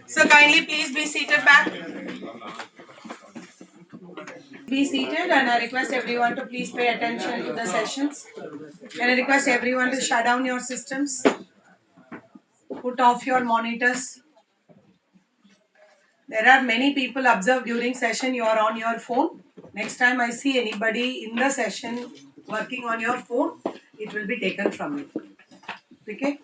So kindly please be seated back. Be seated, and I request everyone to please pay attention to the sessions. And I request everyone to shut down your systems, put off your monitors. There are many people observed during session you are on your phone. Next time I see anybody in the session working on your phone, it will be taken from you. Okay?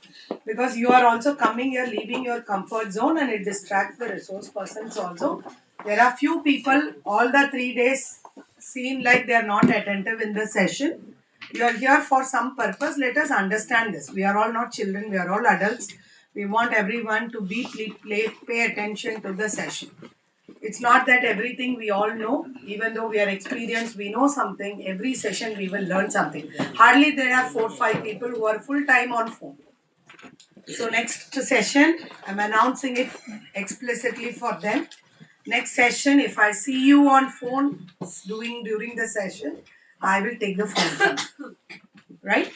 Because you are also coming here, leaving your comfort zone, and it distracts the resource persons also. There are few people all the 3 days seem like they are not attentive in the session. You are here for some purpose. Let us understand this. We are all not children, we are all adults. We want everyone to pay attention to the session. It's not that everything we all know, even though we are experienced, we know something. Every session we will learn something. Hardly there are 4-5 people who are full time on phone. So next session, I'm announcing it explicitly for them. Next session, if I see you on phone during the session, I will take the phone from you. Right?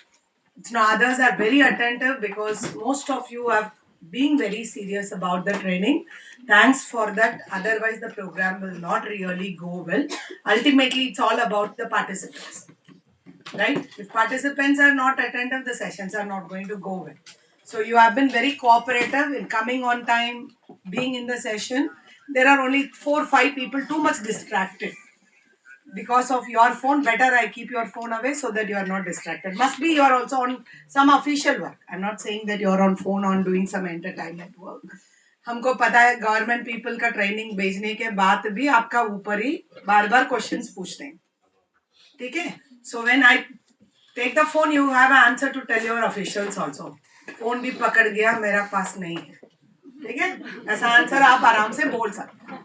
Now others are very attentive because most of you have been very serious about the training. Thanks for that. Otherwise, the program will not really go well. Ultimately, it's all about the participants. Right? If participants are not attentive, the sessions are not going to go well. So you have been very cooperative in coming on time, being in the session. There are only 4-5 people too much distracted. Because of your phone, better I keep your phone away so that you are not distracted. Must be you are also on some official work. I'm not saying that you are on phone on doing some entertainment work. हमको पता है government people का training भेजने के बाद भी आपका ऊपर ही बार बार क्वेश्चंस पूछते हैं. ठीक है? So when I take the phone, you have an answer to tell your officials also. Phone भी पकड़ गया, मेरा पास नहीं है. ठीक है? ऐसा आंसर आप आराम से बोल सकते हैं.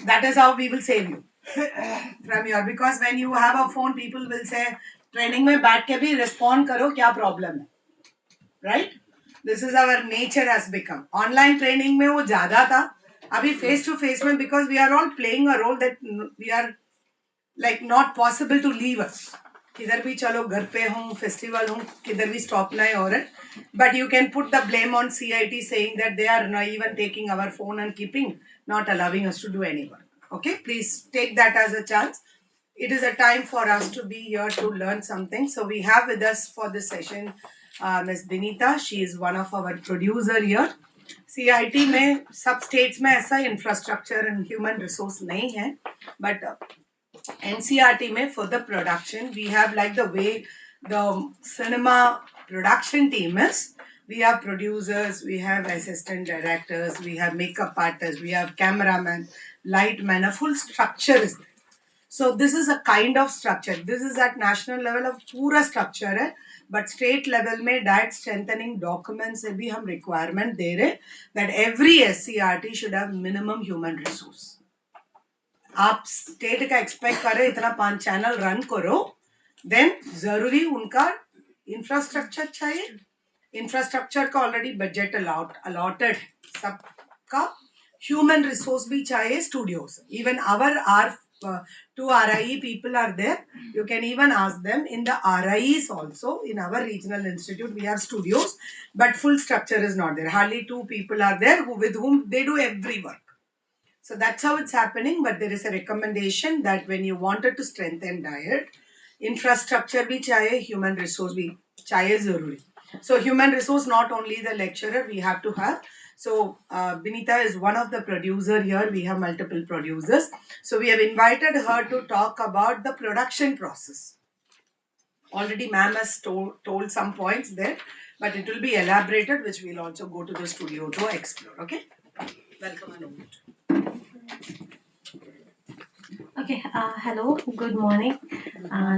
That is how we will save you from your, because when you have a phone, people will say training में बैठ के भी रिस्पॉन्ड करो, क्या प्रॉब्लम है. Right? This is our nature has become. Online training में वो ज्यादा था. अभी फेस टू फेस में, because we are all playing a role that we are like not possible to leave us. किधर भी चलो, घर पे हूँ, फेस्टिवल हूँ, किधर भी स्टॉप नहीं हो रहे. But you can put the blame on CIT saying that they are not even taking our phone and keeping, not allowing us to do any work. Okay, please take that as a chance. It is a time for us to be here to learn something. So we have with us for this session Ms. Vinita. She is one of our producer here. CIT में सब states में ऐसा infrastructure and human resource नहीं है, but NCRT में for the production we have, like the way the cinema production team is, we have producers, we have assistant directors, we have makeup artists, we have cameraman, lightman, a full structure is there. So this is a kind of structure. This is at national level of पूरा structure है, but state level में diet strengthening documents से भी हम requirement दे रहे that every SCRT should have minimum human resource. आप state का expect कर रहे इतना 5 चैनल रन करो, देन जरूरी उनका इंफ्रास्ट्रक्चर चाहिए. इंफ्रास्ट्रक्चर का ऑलरेडी बजट अलॉटेड, सबका ह्यूमन रिसोर्स भी चाहिए. Studios, even our 2 RIE people are there. You can even ask them. In the RIEs also, in our regional institute, we have studios, but full structure is not there. Hardly 2 people are there with whom they do every work. So that's how it's happening. But there is a recommendation that when you wanted to strengthen diet, infrastructure bhi chahiye, human resource bhi chahiye zaruri. So human resource, not only the lecturer, we have to have. So Vinita is one of the producer here. We have multiple producers. So we have invited her to talk about the production process. Already ma'am has told some points there, but it will be elaborated, which we'll also go to the studio to explore. Okay? Welcome and over to you. Okay, hello, good morning.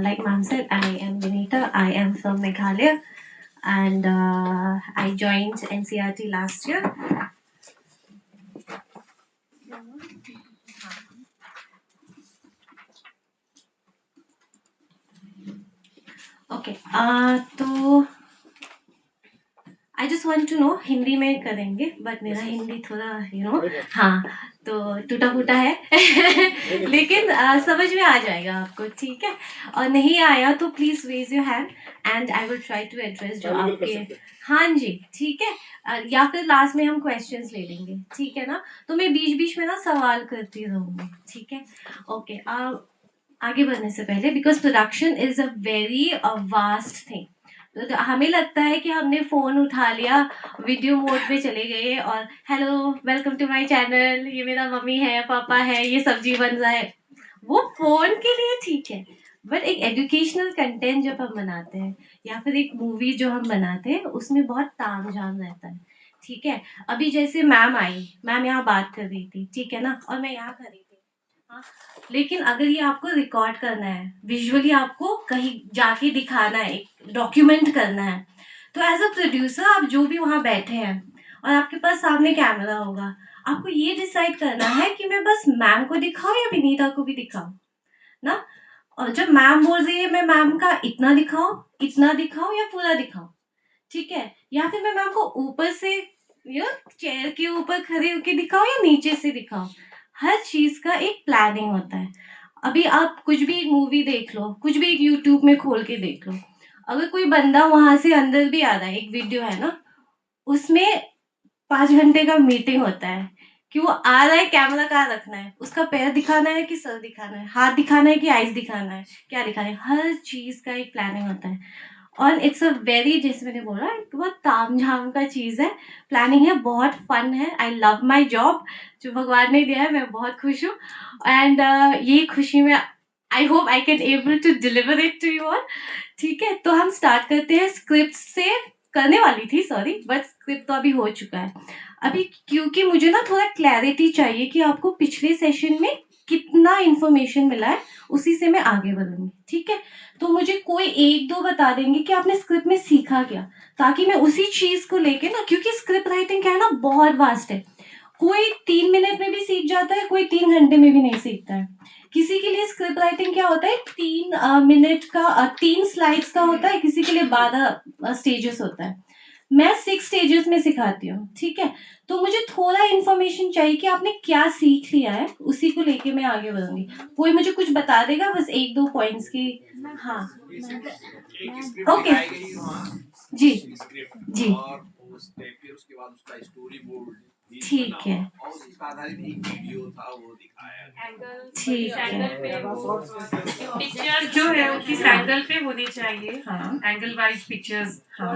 Like ma'am said, I am Vinita. I am from Meghalaya and I joined NCRT last year. Okay, so I I just want to know, Hindi में करेंगे but मेरा हिंदी थोड़ा हाँ, तो टूटा फूटा है लेकिन समझ में आ जाएगा आपको, ठीक है। और नहीं आया तो please raise your hand and I will try to address जो आपके। हाँ जी, ठीक है। या फिर लास्ट में हम क्वेश्चंस ले लेंगे, ठीक है ना। तो मैं बीच बीच में ना सवाल करती रहूंगी, ठीक है। ओके, आगे बढ़ने से पहले, because production is a very vast thing, तो हमें लगता है कि हमने फोन उठा लिया, वीडियो मोड पे चले गए और hello welcome to my channel, ये मेरा मम्मी है, पापा है, ये सब्जी बन रहा है। वो फोन के लिए ठीक है, बट एक एजुकेशनल कंटेंट जब हम बनाते हैं या फिर एक मूवी जो हम बनाते हैं उसमें बहुत तामझाम रहता है, ठीक है। अभी जैसे मैम आई, मैम यहाँ बात कर रही थी, ठीक है ना, और मैं यहाँ खड़ी थी, हाँ। लेकिन अगर ये आपको रिकॉर्ड करना है, विजुअली आपको कहीं जाके दिखाना है, डॉक्यूमेंट करना है, तो एज अ प्रोड्यूसर आप जो भी वहां बैठे हैं और आपके पास सामने कैमरा होगा, आपको ये डिसाइड करना है कि मैं बस मैम को दिखाऊं या विनीता को भी दिखाऊं ना। और जब मैम बोल रही है मैं मैम का इतना दिखाऊं या पूरा दिखाऊं, ठीक है। या फिर मैं मैम को ऊपर से चेयर के ऊपर खड़े होके दिखाऊं या नीचे से दिखाऊं। हर चीज का एक प्लानिंग होता है। अभी आप कुछ भी एक मूवी देख लो, कुछ भी एक यूट्यूब में खोल के देख लो, अगर कोई बंदा वहां से अंदर भी आ रहा है, एक वीडियो है ना, उसमें 5 घंटे का मीटिंग होता है कि वो आ रहा है, कैमरा कहाँ रखना है, उसका पैर दिखाना है कि सर दिखाना है, हाथ दिखाना है कि आइज दिखाना है, क्या दिखाना है, हर चीज का एक प्लानिंग होता है। और इट्स अ वेरी, जैसे मैंने बोला, एक बहुत तामझाम का चीज है, प्लानिंग है, बहुत फन है। आई लव माई जॉब, जो भगवान ने दिया है, मैं बहुत खुश हूँ। एंड ये खुशी में I hope I can able to deliver it to you all, ठीक है। तो हम स्टार्ट करते हैं स्क्रिप्ट से, करने वाली थी सॉरी, बट स्क्रिप्ट तो अभी हो चुका है। अभी क्योंकि मुझे ना थोड़ा क्लैरिटी चाहिए कि आपको पिछले सेशन में कितना इंफॉर्मेशन मिला है, उसी से मैं आगे बढ़ूंगी, ठीक है। तो मुझे कोई एक दो बता देंगे कि आपने स्क्रिप्ट में सीखा क्या, ताकि मैं उसी चीज को लेके ना, क्योंकि स्क्रिप्ट राइटिंग क्या है ना, बहुत वास्ट है। कोई 3 मिनट में भी सीख जाता है, कोई 3 घंटे में भी नहीं सीखता है। किसी के लिए स्क्रिप्ट राइटिंग क्या होता है, 3 मिनट का 3 स्लाइड्स का होता है, किसी के लिए 12 स्टेजेस होता है। मैं 6 स्टेजेस में सिखाती हूँ, ठीक है। तो मुझे थोड़ा इन्फॉर्मेशन चाहिए कि आपने क्या सीख लिया है, उसी को लेके मैं आगे बढ़ूंगी। कोई मुझे कुछ बता देगा, बस एक दो पॉइंट्स की। हाँ, ओके, जी जी, ठीक है, ठीक है, पिक्चर्स जो है वो किस एंगल पे होनी चाहिए, हाँ, एंगल वाइज पिक्चर्स। हाँ।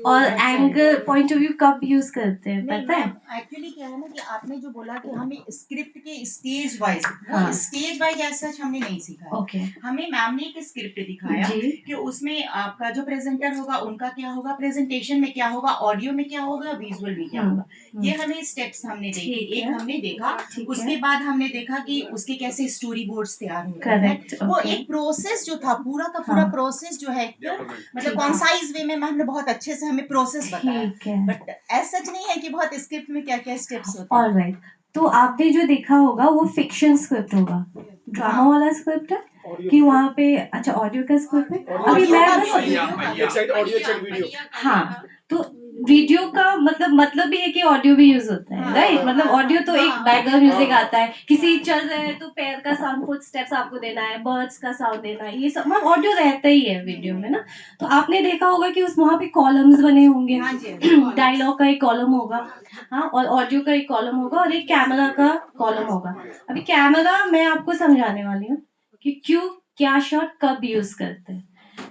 और एंगल पॉइंट ऑफ व्यू कब यूज करते हैं नहीं पता है? मैम, एक्चुअली क्या है ना कि आपने जो बोला कि हमें स्क्रिप्ट के स्टेज वाइज, वो हाँ, स्टेज वाइज ऐसा हमने नहीं सीखा है। ओके, हमें मैम ने एक स्क्रिप्ट दिखाया जी, कि उसमें आपका जो प्रेजेंटर होगा उनका क्या होगा, प्रेजेंटेशन में क्या होगा, ऑडियो में क्या होगा, विजुअल में क्या होगा, ये हमें स्टेप्स हमने देखे। ठीक एक है, हमने देखा, ठीक उसके है, बाद हमने देखा कि उसके कैसे स्टोरी बोर्ड्स तैयार होते हैं। करेक्ट, वो ओके, एक प्रोसेस जो था, पूरा का पूरा हाँ, प्रोसेस जो है, मतलब ठीक है, कॉन्साइज वे में मैम ने बहुत अच्छे से हमें प्रोसेस बताया। ठीक है, बट ऐसा सच नहीं है कि बहुत स्क्रिप्ट में क्या क्या स्टेप्स होते हैं। All right. तो आपने जो देखा होगा वो फिक्शन स्क्रिप्ट होगा, ड्रामा हाँ, वाला स्क्रिप्ट है कि वहाँ पे, अच्छा ऑडियो का स्क्रिप्ट है। अभी ऑडियो मैं का बस, भी और वीडियो का भी। एक साइड ऑडियो, एक साइड वीडियो। हाँ, तो वीडियो का मतलब भी है कि ऑडियो भी यूज होता है, हाँ, राइट। हाँ, मतलब हाँ, ऑडियो तो एक हाँ, बैकग्राउंड म्यूजिक हाँ, आता है, किसी चल रहे हैं तो पैर का साउंड, फुट स्टेप्स आपको देना है, बर्ड्स का साउंड देना है, ये सब मतलब ऑडियो रहता ही है वीडियो में ना। तो आपने देखा होगा कि उस वहाँ पे कॉलम्स बने होंगे, हाँ जी, हाँ जी। डायलॉग का एक कॉलम होगा, हाँ, और ऑडियो का एक कॉलम होगा और एक कैमरा का कॉलम होगा। अभी कैमरा मैं आपको समझाने वाली हूँ कि क्यों, क्या शॉट कब यूज करते हैं।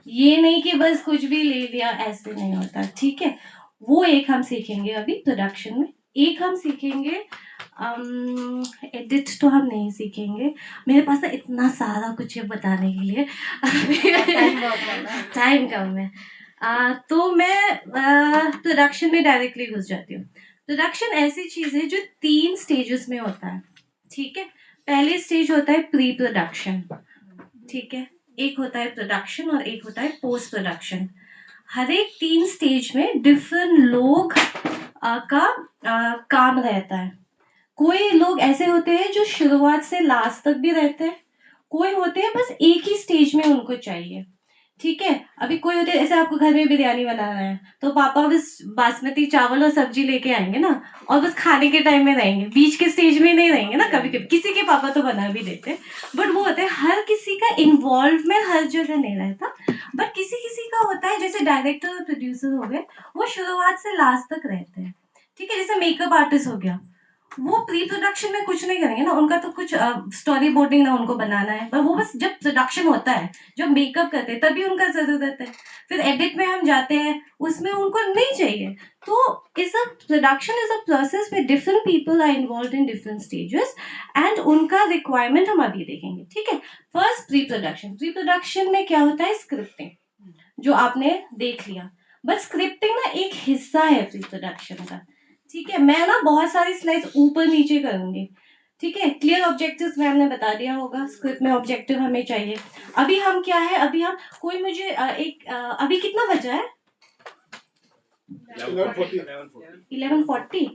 ये नहीं कि बस कुछ भी ले लिया, ऐसे नहीं होता, ठीक है। वो एक हम सीखेंगे अभी प्रोडक्शन में। एक हम सीखेंगे एडिट, तो हम नहीं सीखेंगे, मेरे पास ना इतना सारा कुछ है बताने के लिए टाइम बहुत कम है। टाइम कम है। तो मैं प्रोडक्शन में डायरेक्टली घुस जाती हूँ। प्रोडक्शन ऐसी चीज है जो 3 स्टेजेस में होता है, ठीक है। पहले स्टेज होता है प्री प्रोडक्शन, ठीक है। एक होता है प्रोडक्शन और एक होता है पोस्ट प्रोडक्शन। हर एक 3 स्टेज में डिफरेंट लोग का काम रहता है। कोई लोग ऐसे होते हैं जो शुरुआत से लास्ट तक भी रहते हैं, कोई होते हैं बस एक ही स्टेज में उनको चाहिए, ठीक है। अभी कोई होते ऐसे आपको घर में बिरयानी बनाना है तो पापा बस बासमती चावल और सब्जी लेके आएंगे ना, और बस खाने के टाइम में रहेंगे, बीच के स्टेज में नहीं रहेंगे ना। कभी कभी किसी के पापा तो बना भी देते, बट वो होता है हर किसी का इन्वॉल्वमेंट हर जगह नहीं रहता। बट किसी किसी का होता है, जैसे डायरेक्टर और प्रोड्यूसर हो गए, वो शुरुआत से लास्ट तक रहते हैं। ठीक है, जैसे मेकअप आर्टिस्ट हो गया, वो प्री प्रोडक्शन में कुछ नहीं करेंगे ना, उनका तो कुछ स्टोरी बोर्डिंग ना उनको बनाना है, पर वो बस जब प्रोडक्शन होता है, जब मेकअप करते हैं तभी उनका जरूरत है। फिर एडिट में हम जाते हैं, उसमें उनको नहीं चाहिए। तो is a production is a process में different people are involve in different stages, and उनका रिक्वायरमेंट हम अभी देखेंगे। ठीक है, first pre production. Pre production में क्या होता है, स्क्रिप्टिंग, जो आपने देख लिया। बस स्क्रिप्टिंग ना एक हिस्सा है प्री प्रोडक्शन का। ठीक है, मैं ना बहुत सारी स्लाइड्स ऊपर नीचे करूंगी। ठीक है, क्लियर ऑब्जेक्टिव्स मैम ने बता दिया होगा, स्क्रिप्ट में ऑब्जेक्टिव हमें चाहिए। अभी हम क्या है, अभी हम कोई मुझे अभी कितना बजा है, 11:40।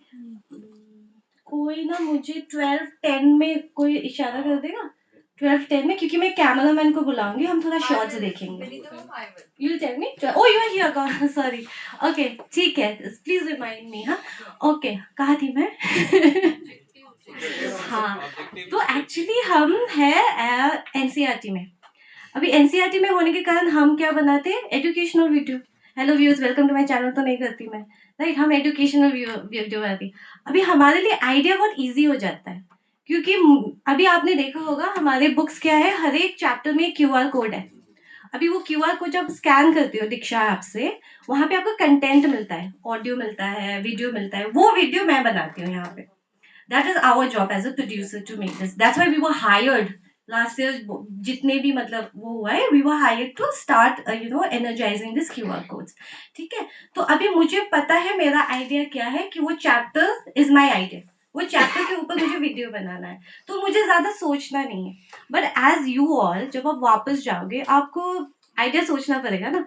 कोई ना मुझे 12:10 में कोई इशारा कर देगा, 12:10 में, क्योंकि मैं कैमरामैन को बुलाऊंगी, हम थोड़ा शॉर्ट्स देखेंगे। You'll tell me? Oh, you are here, God. Sorry. Okay, ठीक है, प्लीज रिमाइंड मी। हाँ, ओके, कहाँ थी मैं? हाँ, तो एक्चुअली हम है एनसीईआरटी में। अभी एनसीईआरटी में होने के कारण हम क्या बनाते हैं, educational video. Hello viewers, welcome to my channel तो नहीं करती मैं, राइट, हम एजुकेशनल वीडियो बनाती। अभी हमारे लिए आइडिया बहुत इजी हो जाता है, क्योंकि अभी आपने देखा होगा हमारे बुक्स क्या है, हर एक चैप्टर में क्यूआर कोड है। अभी वो क्यूआर कोड जब स्कैन करते हो दीक्षा ऐप से, वहां पे आपको कंटेंट मिलता है, ऑडियो मिलता है, वीडियो मिलता है। वो वीडियो मैं बनाती हूँ यहाँ पे। That is our job as a producer to make this, that's why we were hired last year. जितने भी मतलब वो हुआ है, we were hired to start energising this QR codes. ठीक है, तो अभी मुझे पता है मेरा आइडिया क्या है, कि वो चैप्टर इज माई आइडिया, वो चैप्टर के ऊपर मुझे वीडियो बनाना है, तो मुझे ज्यादा सोचना नहीं है। बट एज यू ऑल, जब आप वापस जाओगे आपको आइडिया सोचना पड़ेगा ना,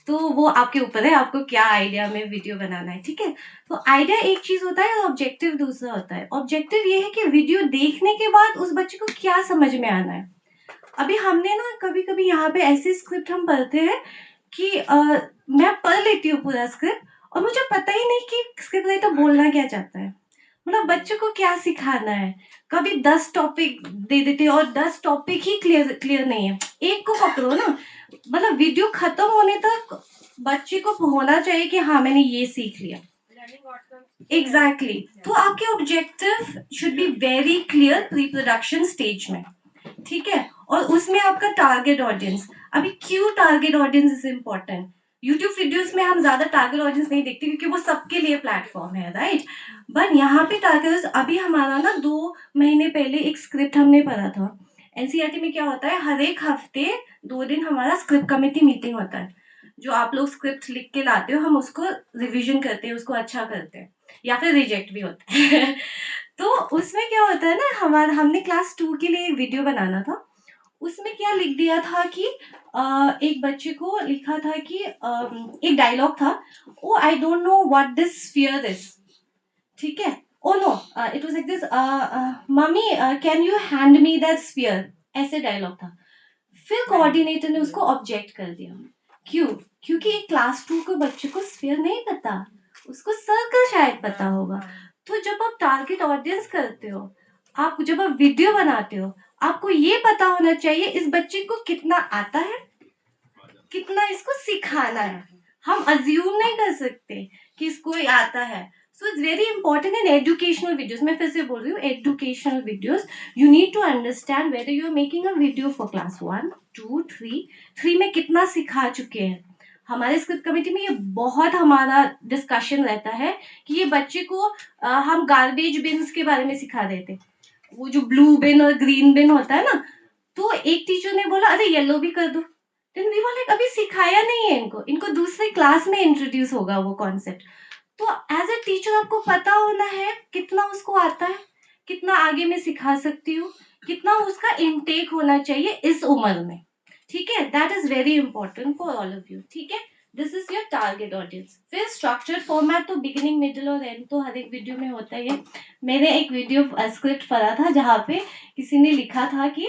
तो वो आपके ऊपर है, आपको क्या आइडिया में वीडियो बनाना है। ठीक है, तो आइडिया एक चीज होता है और ऑब्जेक्टिव दूसरा होता है। ऑब्जेक्टिव ये है कि वीडियो देखने के बाद उस बच्चे को क्या समझ में आना है। अभी हमने ना कभी कभी यहाँ पे ऐसी स्क्रिप्ट हम पढ़ते हैं कि मैं पढ़ लेती हूँ पूरा स्क्रिप्ट, और मुझे पता ही नहीं कि स्क्रिप्ट राइटर बोलना क्या चाहता है, मतलब बच्चों को क्या सिखाना है। कभी 10 टॉपिक दे देते हैं और 10 टॉपिक ही क्लियर क्लियर नहीं है, एक को पकड़ो ना। मतलब वीडियो खत्म होने तक बच्चे को होना चाहिए कि हाँ मैंने ये सीख लिया। एग्जैक्टली तो आपके objective should be very clear pre production stage में। ठीक है, और उसमें आपका टारगेट ऑडियंस। अभी क्यों target audience is important, YouTube videos में हम ज्यादा टारगेट ऑडियंस नहीं देखते क्योंकि वो सबके लिए प्लेटफॉर्म है, राइट। बट यहाँ पे टारगेट, अभी हमारा ना 2 महीने पहले एक स्क्रिप्ट हमने पढ़ा था। एनसीईआरटी में क्या होता है, हर एक हफ्ते 2 दिन हमारा स्क्रिप्ट कमेटी मीटिंग होता है। जो आप लोग स्क्रिप्ट लिख के लाते हो, हम उसको रिविजन करते हैं, उसको अच्छा करते हैं, या फिर रिजेक्ट भी होता है। तो उसमें क्या होता है ना, हमारा हमने क्लास 2 के लिए एक वीडियो बनाना था। उसमें क्या लिख दिया था कि एक बच्चे को लिखा था कि एक डायलॉग था, oh I don't know what this fear is. ठीक है, oh no, it was like this, mummy can you hand me that sphere, ऐसे डायलॉग था। फिर कोऑर्डिनेटर ने उसको ऑब्जेक्ट कर दिया। क्यों? क्योंकि एक क्लास 2 के बच्चे को स्फीयर नहीं पता, उसको सर्कल शायद पता होगा। तो जब आप टारगेट ऑडियंस करते हो, आप जब आप वीडियो बनाते हो, आपको ये पता होना चाहिए इस बच्चे को कितना आता है, कितना इसको सिखाना है। हम अज्यूम नहीं कर सकते कि इसको ये आता है। So it's very important in educational videos, मैं फिर से बोल रही हूँ, educational videos you need to understand whether you are making a video for class 1, 2, 3 में कितना सिखा चुके हैं। हमारे स्क्रिप्ट कमेटी में ये बहुत हमारा डिस्कशन रहता है कि ये बच्चे को हम गार्बेज बिन्स के बारे में सिखा देते, वो जो ब्लू बिन और ग्रीन बिन होता है ना। तो एक टीचर ने बोला अरे येलो भी कर दो। देन वी वर लाइक अभी सिखाया नहीं है इनको, इनको दूसरे क्लास में इंट्रोड्यूस होगा वो कॉन्सेप्ट। तो एज अ टीचर आपको पता होना है कितना उसको आता है, कितना आगे में सिखा सकती हूँ, कितना उसका इनटेक होना चाहिए इस उम्र में। ठीक है, that is very important for all of you. ठीक है, this is your target audience. फिर स्ट्रक्चर्ड फॉर्मेट तो बिगिनिंग मिडिल और एंड तो हर एक वीडियो में होता ही है। मैंने एक वीडियो स्क्रिप्ट पढ़ा था जहाँ पे किसी ने लिखा था कि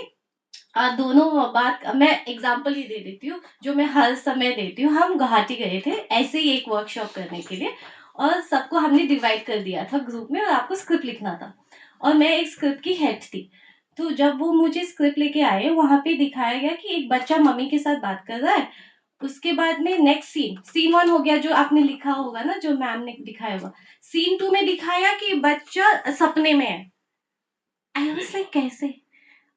दोनों बात मैं एग्जांपल ही दे देती हूँ जो मैं हर समय देती हूँ। हम गुवाहाटी गए थे ऐसे ही एक वर्कशॉप करने के लिए, और सबको हमने डिवाइड कर दिया था ग्रुप में, और आपको स्क्रिप्ट लिखना था, और मैं एक स्क्रिप्ट की हेड थी। तो जब वो मुझे स्क्रिप्ट लेके आए, वहां पे दिखाया गया कि एक बच्चा मम्मी के साथ बात कर रहा है। उसके बाद में नेक्स्ट सीन 1 हो गया जो आपने लिखा होगा ना, जो मैम ने दिखाया होगा। सीन 2 में दिखाया कि बच्चा सपने में है। आई वाज लाइक कैसे,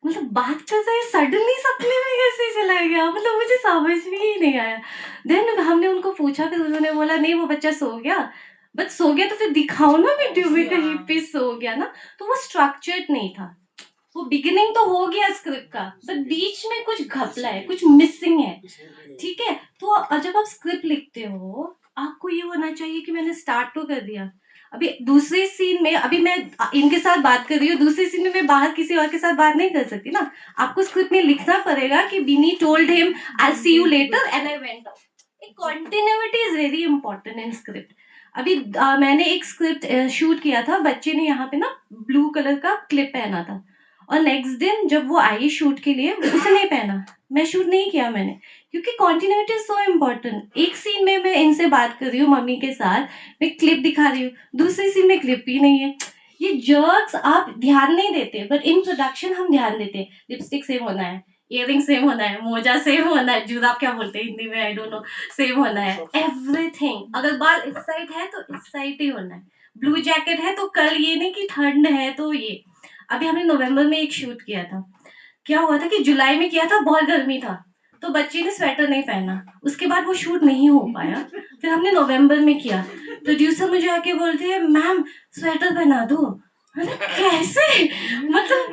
मतलब बात कर रहे सडनली सपने में कैसे चला गया, मतलब मुझे समझ में ही नहीं आया। देन हमने उनको पूछा, फिर उन्होंने बोला नहीं वो बच्चा सो गया। बट सो गया तो फिर दिखाओ ना वीडियो में कहीं पे सो गया ना। तो वो स्ट्रक्चर्ड नहीं था। वो बिगिनिंग तो हो गया स्क्रिप्ट का, बट बीच में कुछ घपला है, कुछ मिसिंग है। ठीक है। तो जब आप स्क्रिप्ट लिखते हो, आपको ये होना चाहिए कि मैंने स्टार्ट तो कर दिया, अभी दूसरी सीन में, अभी मैं इनके साथ बात कर रही हूँ, दूसरी सीन में मैं बाहर किसी और के साथ बात नहीं कर सकती ना। आपको स्क्रिप्ट में लिखना पड़ेगा कि Binny told him I see you later and I went out. एक continuity is very important in script. अभी मैंने एक स्क्रिप्ट शूट किया था, बच्चे ने यहाँ पे ना ब्लू कलर का क्लिप पहना था, और नेक्स्ट दिन जब वो आई शूट के लिए, उसने नहीं पहना। मैं शूट नहीं किया मैंने, क्योंकि कॉन्टिन्यूटी इज सो इम्पोर्टेंट। एक सीन में मैं इनसे बात कर रही हूँ मम्मी के साथ, मैं क्लिप दिखा रही हूँ, दूसरी सीन में क्लिप ही नहीं है। ये जर्क्स आप ध्यान नहीं देते, बट इन प्रोडक्शन हम ध्यान देते हैं। लिपस्टिक सेम होना है, इयरिंग सेम होना है, मोजा सेम होना है, जुराब क्या बोलते हैं हिंदी में आई डोंट नो, सेम होना है, एवरीथिंग। अगर बाल इस साइड है तो इस साइड ही होना है, ब्लू जैकेट है तो कल ये नहीं कि ठंड है तो ये। अभी हमने नवंबर में एक शूट किया था। क्या हुआ था कि जुलाई में किया था, बहुत गर्मी था, तो बच्चे ने स्वेटर नहीं पहना, उसके बाद वो शूट नहीं हो पाया। फिर हमने नवंबर में किया, प्रोड्यूसर मुझे आके बोलते हैं मैम स्वेटर पहना दो। मैंने कैसे, मतलब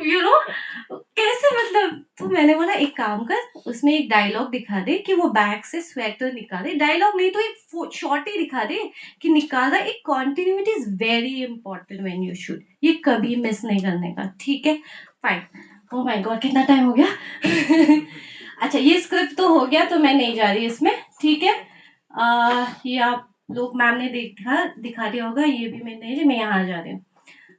कैसे, मतलब। तो मैंने बोला एक काम कर, उसमें एक डायलॉग दिखा दे कि वो बैग से स्वेटर निकाले, डायलॉग नहीं तो एक शॉर्ट ही दिखा दे कि निकाला। एक continuity is very important when you shoot, ये कभी मिस नहीं करने का, ठीक है। फाइन। ओह माय गॉड कितना टाइम हो गया। अच्छा ये स्क्रिप्ट तो हो गया, तो मैं नहीं जा रही इसमें, ठीक है। ये आप लोग मैम ने दिखा दिया होगा, ये भी मैं नहीं, मैं यहाँ आ जा रही हूँ।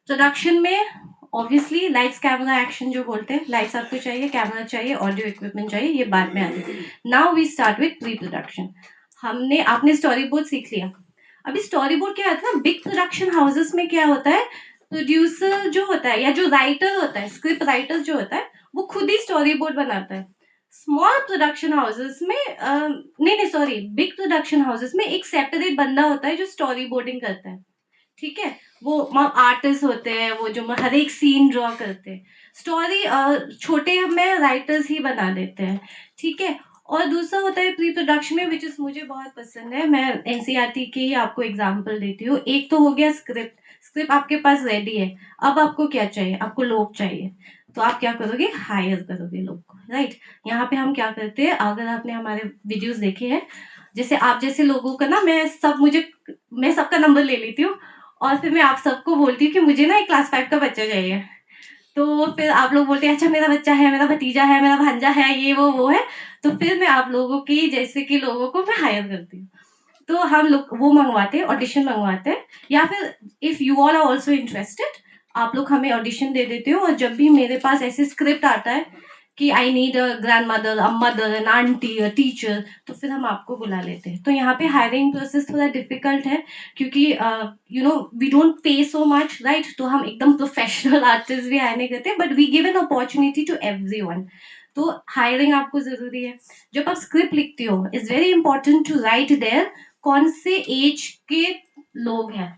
प्रोडक्शन में ऑब्वियसली लाइट्स कैमरा एक्शन जो बोलते हैं, लाइट्स आपको चाहिए, कैमरा चाहिए, ऑडियो इक्विपमेंट चाहिए, ये बाद में आते हैं। Now we start with pre production. आपने स्टोरी बोर्ड सीख लिया। अभी स्टोरी बोर्ड क्या होता है, बिग प्रोडक्शन हाउसेस में क्या होता है, प्रोड्यूसर जो होता है या जो राइटर होता है, स्क्रिप्ट राइटर जो होता है, वो खुद ही स्टोरी बोर्ड बनाता है। स्मॉल प्रोडक्शन हाउसेस में नहीं नहीं सॉरी, बिग प्रोडक्शन हाउसेस में एक सेपरेट बंदा होता है जो स्टोरी बोर्डिंग करता है, ठीक है। वो आर्टिस्ट होते हैं, वो जो हर एक सीन ड्रॉ करते हैं। स्टोरी छोटे में राइटर्स ही बना देते हैं, ठीक है। और दूसरा होता है प्री प्रोडक्शन में, विच इज मुझे बहुत पसंद है, मैं एनसीईआरटी के ही आपको एग्जांपल देती हूँ। एक तो हो गया स्क्रिप्ट, स्क्रिप्ट आपके पास रेडी है, अब आपको क्या चाहिए, आपको लोग चाहिए। तो आप क्या करोगे, हायर करोगे लोग को, राइट। यहाँ पे हम क्या करते हैं, अगर आपने हमारे वीडियोस देखे हैं, जैसे आप जैसे लोगों का ना, मैं सबका नंबर ले लेती हूँ, और फिर मैं आप सबको बोलती हूँ कि मुझे ना एक क्लास 5 का बच्चा चाहिए। तो फिर आप लोग बोलते हैं अच्छा मेरा बच्चा है, मेरा भतीजा है, मेरा भांजा है, ये वो है। तो फिर मैं आप लोगों की जैसे कि लोगों को मैं हायर करती हूँ। तो हम लोग वो मंगवाते हैं, ऑडिशन मंगवाते हैं, या फिर if you all are also interested, आप लोग हमें ऑडिशन दे देते हो। और जब भी मेरे पास ऐसे स्क्रिप्ट आता है कि I need a grandmother, a mother, an aunty, a teacher, तो फिर हम आपको बुला लेते हैं। तो यहाँ पे हायरिंग प्रोसेस थोड़ा डिफिकल्ट है, क्योंकि we don't pay so much, right. तो हम एकदम प्रोफेशनल आर्टिस्ट भी हायर नहीं करते, but we give an opportunity to everyone. तो हायरिंग आपको जरूरी है। जब आप स्क्रिप्ट लिखती हो, it's very important to write there कौन से एज के लोग हैं।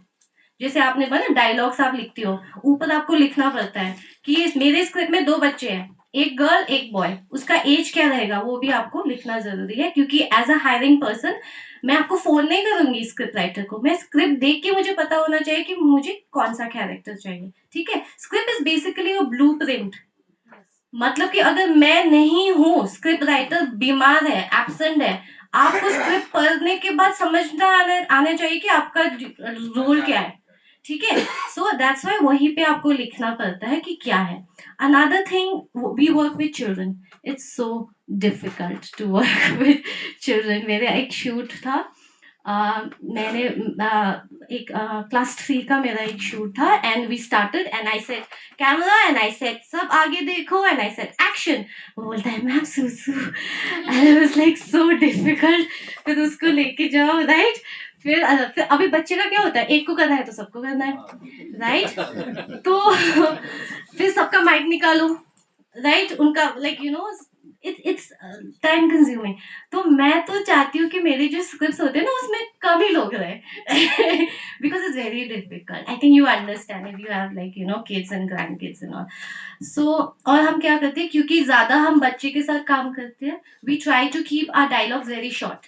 जैसे आपने बोला डायलॉग्स आप लिखती हो, ऊपर आपको लिखना पड़ता है कि मेरे स्क्रिप्ट में 2 बच्चे हैं, एक गर्ल एक बॉय, उसका एज क्या रहेगा वो भी आपको लिखना जरूरी है। क्योंकि एज अ हायरिंग पर्सन मैं आपको फोन नहीं करूंगी स्क्रिप्ट राइटर को, मैं स्क्रिप्ट देख के मुझे पता होना चाहिए कि मुझे कौन सा कैरेक्टर चाहिए, ठीक है। Script is basically a blueprint. मतलब कि अगर मैं नहीं हूँ, स्क्रिप्ट राइटर बीमार है, एब्सेंट है, आपको स्क्रिप्ट पढ़ने के बाद समझना आना चाहिए कि आपका रोल क्या है, ठीक है। सो दैट्स वाई वहीं पे आपको लिखना पड़ता है कि क्या है। Another thing, we work with children, it's so difficult to work with children. मेरे एक शूट था, मैंने एक क्लास 3 का मेरा एक शूट था and we started and I said camera and I said सब आगे देखो एंड आई सेड एक्शन। वो बोलता है मैम सुसु and it was like so difficult. फिर उसको लेके जाओ राइट। फिर अभी बच्चे का क्या होता है, एक को करना है तो सबको करना है राइट। तो फिर सबका माइक निकालो राइट, उनका like you no it's time consuming. तो मैं तो चाहती हूँ कि मेरे जो स्क्रिप्ट्स होते हैं ना उसमें कम ही लोग रहे because it's very difficult. I think you understand if you have like you know kids and grand kids and all. So और हम क्या करते हैं, क्योंकि ज्यादा हम बच्चे के साथ काम करते हैं, we try to keep our dialogues very short,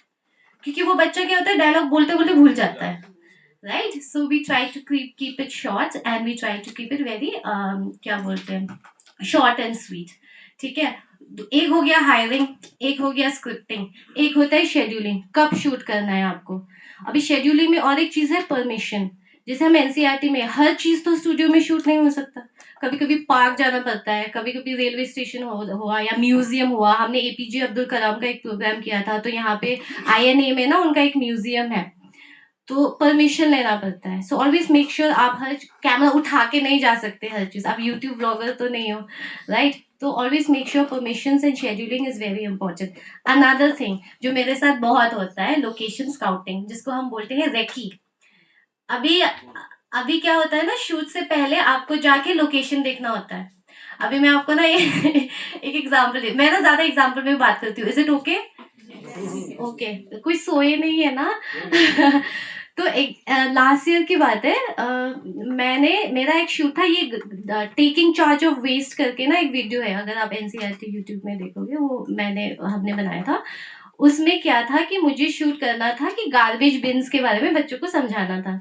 क्योंकि वो बच्चा क्या होता है डायलॉग बोलते बोलते भूल जाता है right. So we try to keep it short and we try to keep it very क्या बोलते हैं शॉर्ट एंड स्वीट। ठीक है, एक हो गया हायरिंग, एक हो गया स्क्रिप्टिंग, एक होता है शेड्यूलिंग, कब शूट करना है आपको। अभी शेड्यूलिंग में और एक चीज है परमिशन। जैसे हम एनसीईआरटी में हर चीज तो स्टूडियो में शूट नहीं हो सकता, कभी कभी पार्क जाना पड़ता है, कभी कभी रेलवे स्टेशन हुआ या म्यूजियम हुआ। हमने एपीजे अब्दुल कलाम का एक प्रोग्राम किया था, तो यहाँ पे आईएनए में ना उनका एक म्यूजियम है, तो परमिशन लेना पड़ता है। सो ऑलवेज मेक श्योर आप हर कैमरा उठा के नहीं जा सकते हर चीज, आप यूट्यूब ब्लॉगर तो नहीं हो राइट। तो always make sure permission and scheduling is very important. Another thing जो मेरे साथ बहुत होता है, लोकेशन स्काउटिंग, जिसको हम बोलते हैं रेकी। अभी अभी क्या होता है ना, शूट से पहले आपको जाके लोकेशन देखना होता है। अभी मैं आपको ना एक एग्जांपल, मैं ना ज्यादा एग्जांपल में बात करती हूँ, इज इट ओके? ओके, कोई सोए नहीं है ना? तो एक लास्ट ईयर की बात है, मैंने मेरा एक शूट था, ये टेकिंग चार्ज ऑफ वेस्ट करके ना एक वीडियो है, अगर आप एनसीईआरटी यूट्यूब में देखोगे, वो हमने बनाया था। उसमें क्या था कि मुझे शूट करना था कि गार्बेज बिन्स के बारे में बच्चों को समझाना था।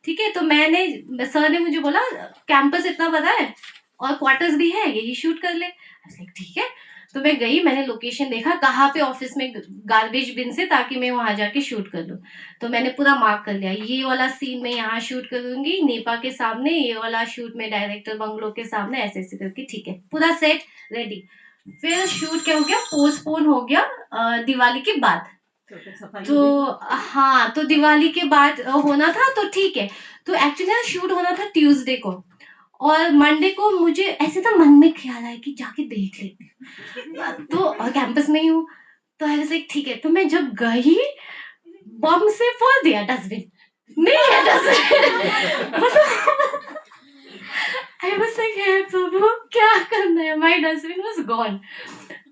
ठीक है, तो सर ने मुझे बोला कैंपस इतना बड़ा है और क्वार्टर्स भी है, यही शूट कर ले। ठीक है, तो मैं गई, मैंने लोकेशन देखा कहाँ पे ऑफिस में गार्बेज बिन से, ताकि मैं वहां जाके शूट कर लूँ। तो मैंने पूरा मार्क कर लिया, ये वाला सीन मैं यहाँ शूट करूंगी नेपा के सामने, ये वाला शूट में डायरेक्टर बंगलो के सामने, ऐसे ऐसे करके। ठीक है, पूरा सेट रेडी। फिर शूट क्या हो गया, पोस्टपोन हो गया दिवाली के बाद। तो हाँ, तो दिवाली के बाद होना था, तो ठीक है। तो एक्चुअली शूट होना था ट्यूसडे को, और मंडे को मुझे ऐसे तो मन में ख्याल आया कि जाके देख लेती हूँ, तो और कैंपस में ही हूँ, तो आई वाज लाइक ठीक है। तो मैं जब गई, बम से फोड़ दिया डस्टबिन, नहीं है डस्टबिन। मतलब आई वाज लाइक हे प्रभु क्या करना है, माय डस्टबिन वाज गॉन।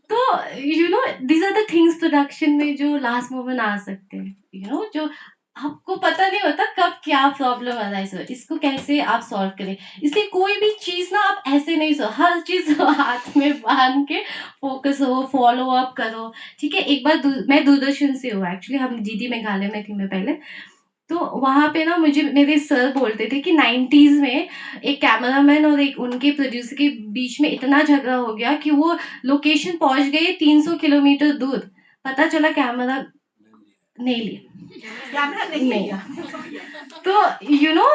तो you know these are the things production में जो लास्ट मोमेंट आ सकते हैं, यू नो जो आपको पता नहीं होता कब क्या प्रॉब्लम आ रहा है, इसको कैसे आप सॉल्व करें। इसलिए कोई भी चीज ना आप ऐसे नहीं हर चीज हाथ में बांध के फोकस हो, फॉलो अप करो। ठीक है, एक बार मैं दूरदर्शन से हूँ एक्चुअली, हम जीडी मेघालय में थी मैं पहले। तो वहां पे ना मुझे मेरे सर बोलते थे कि 90s में एक कैमरामैन और एक उनके प्रोड्यूसर के बीच में इतना झगड़ा हो गया कि वो लोकेशन पहुंच गए 300 किलोमीटर दूर, पता चला कैमरा नहीं लिया, कैमरा नहीं लिया। तो you know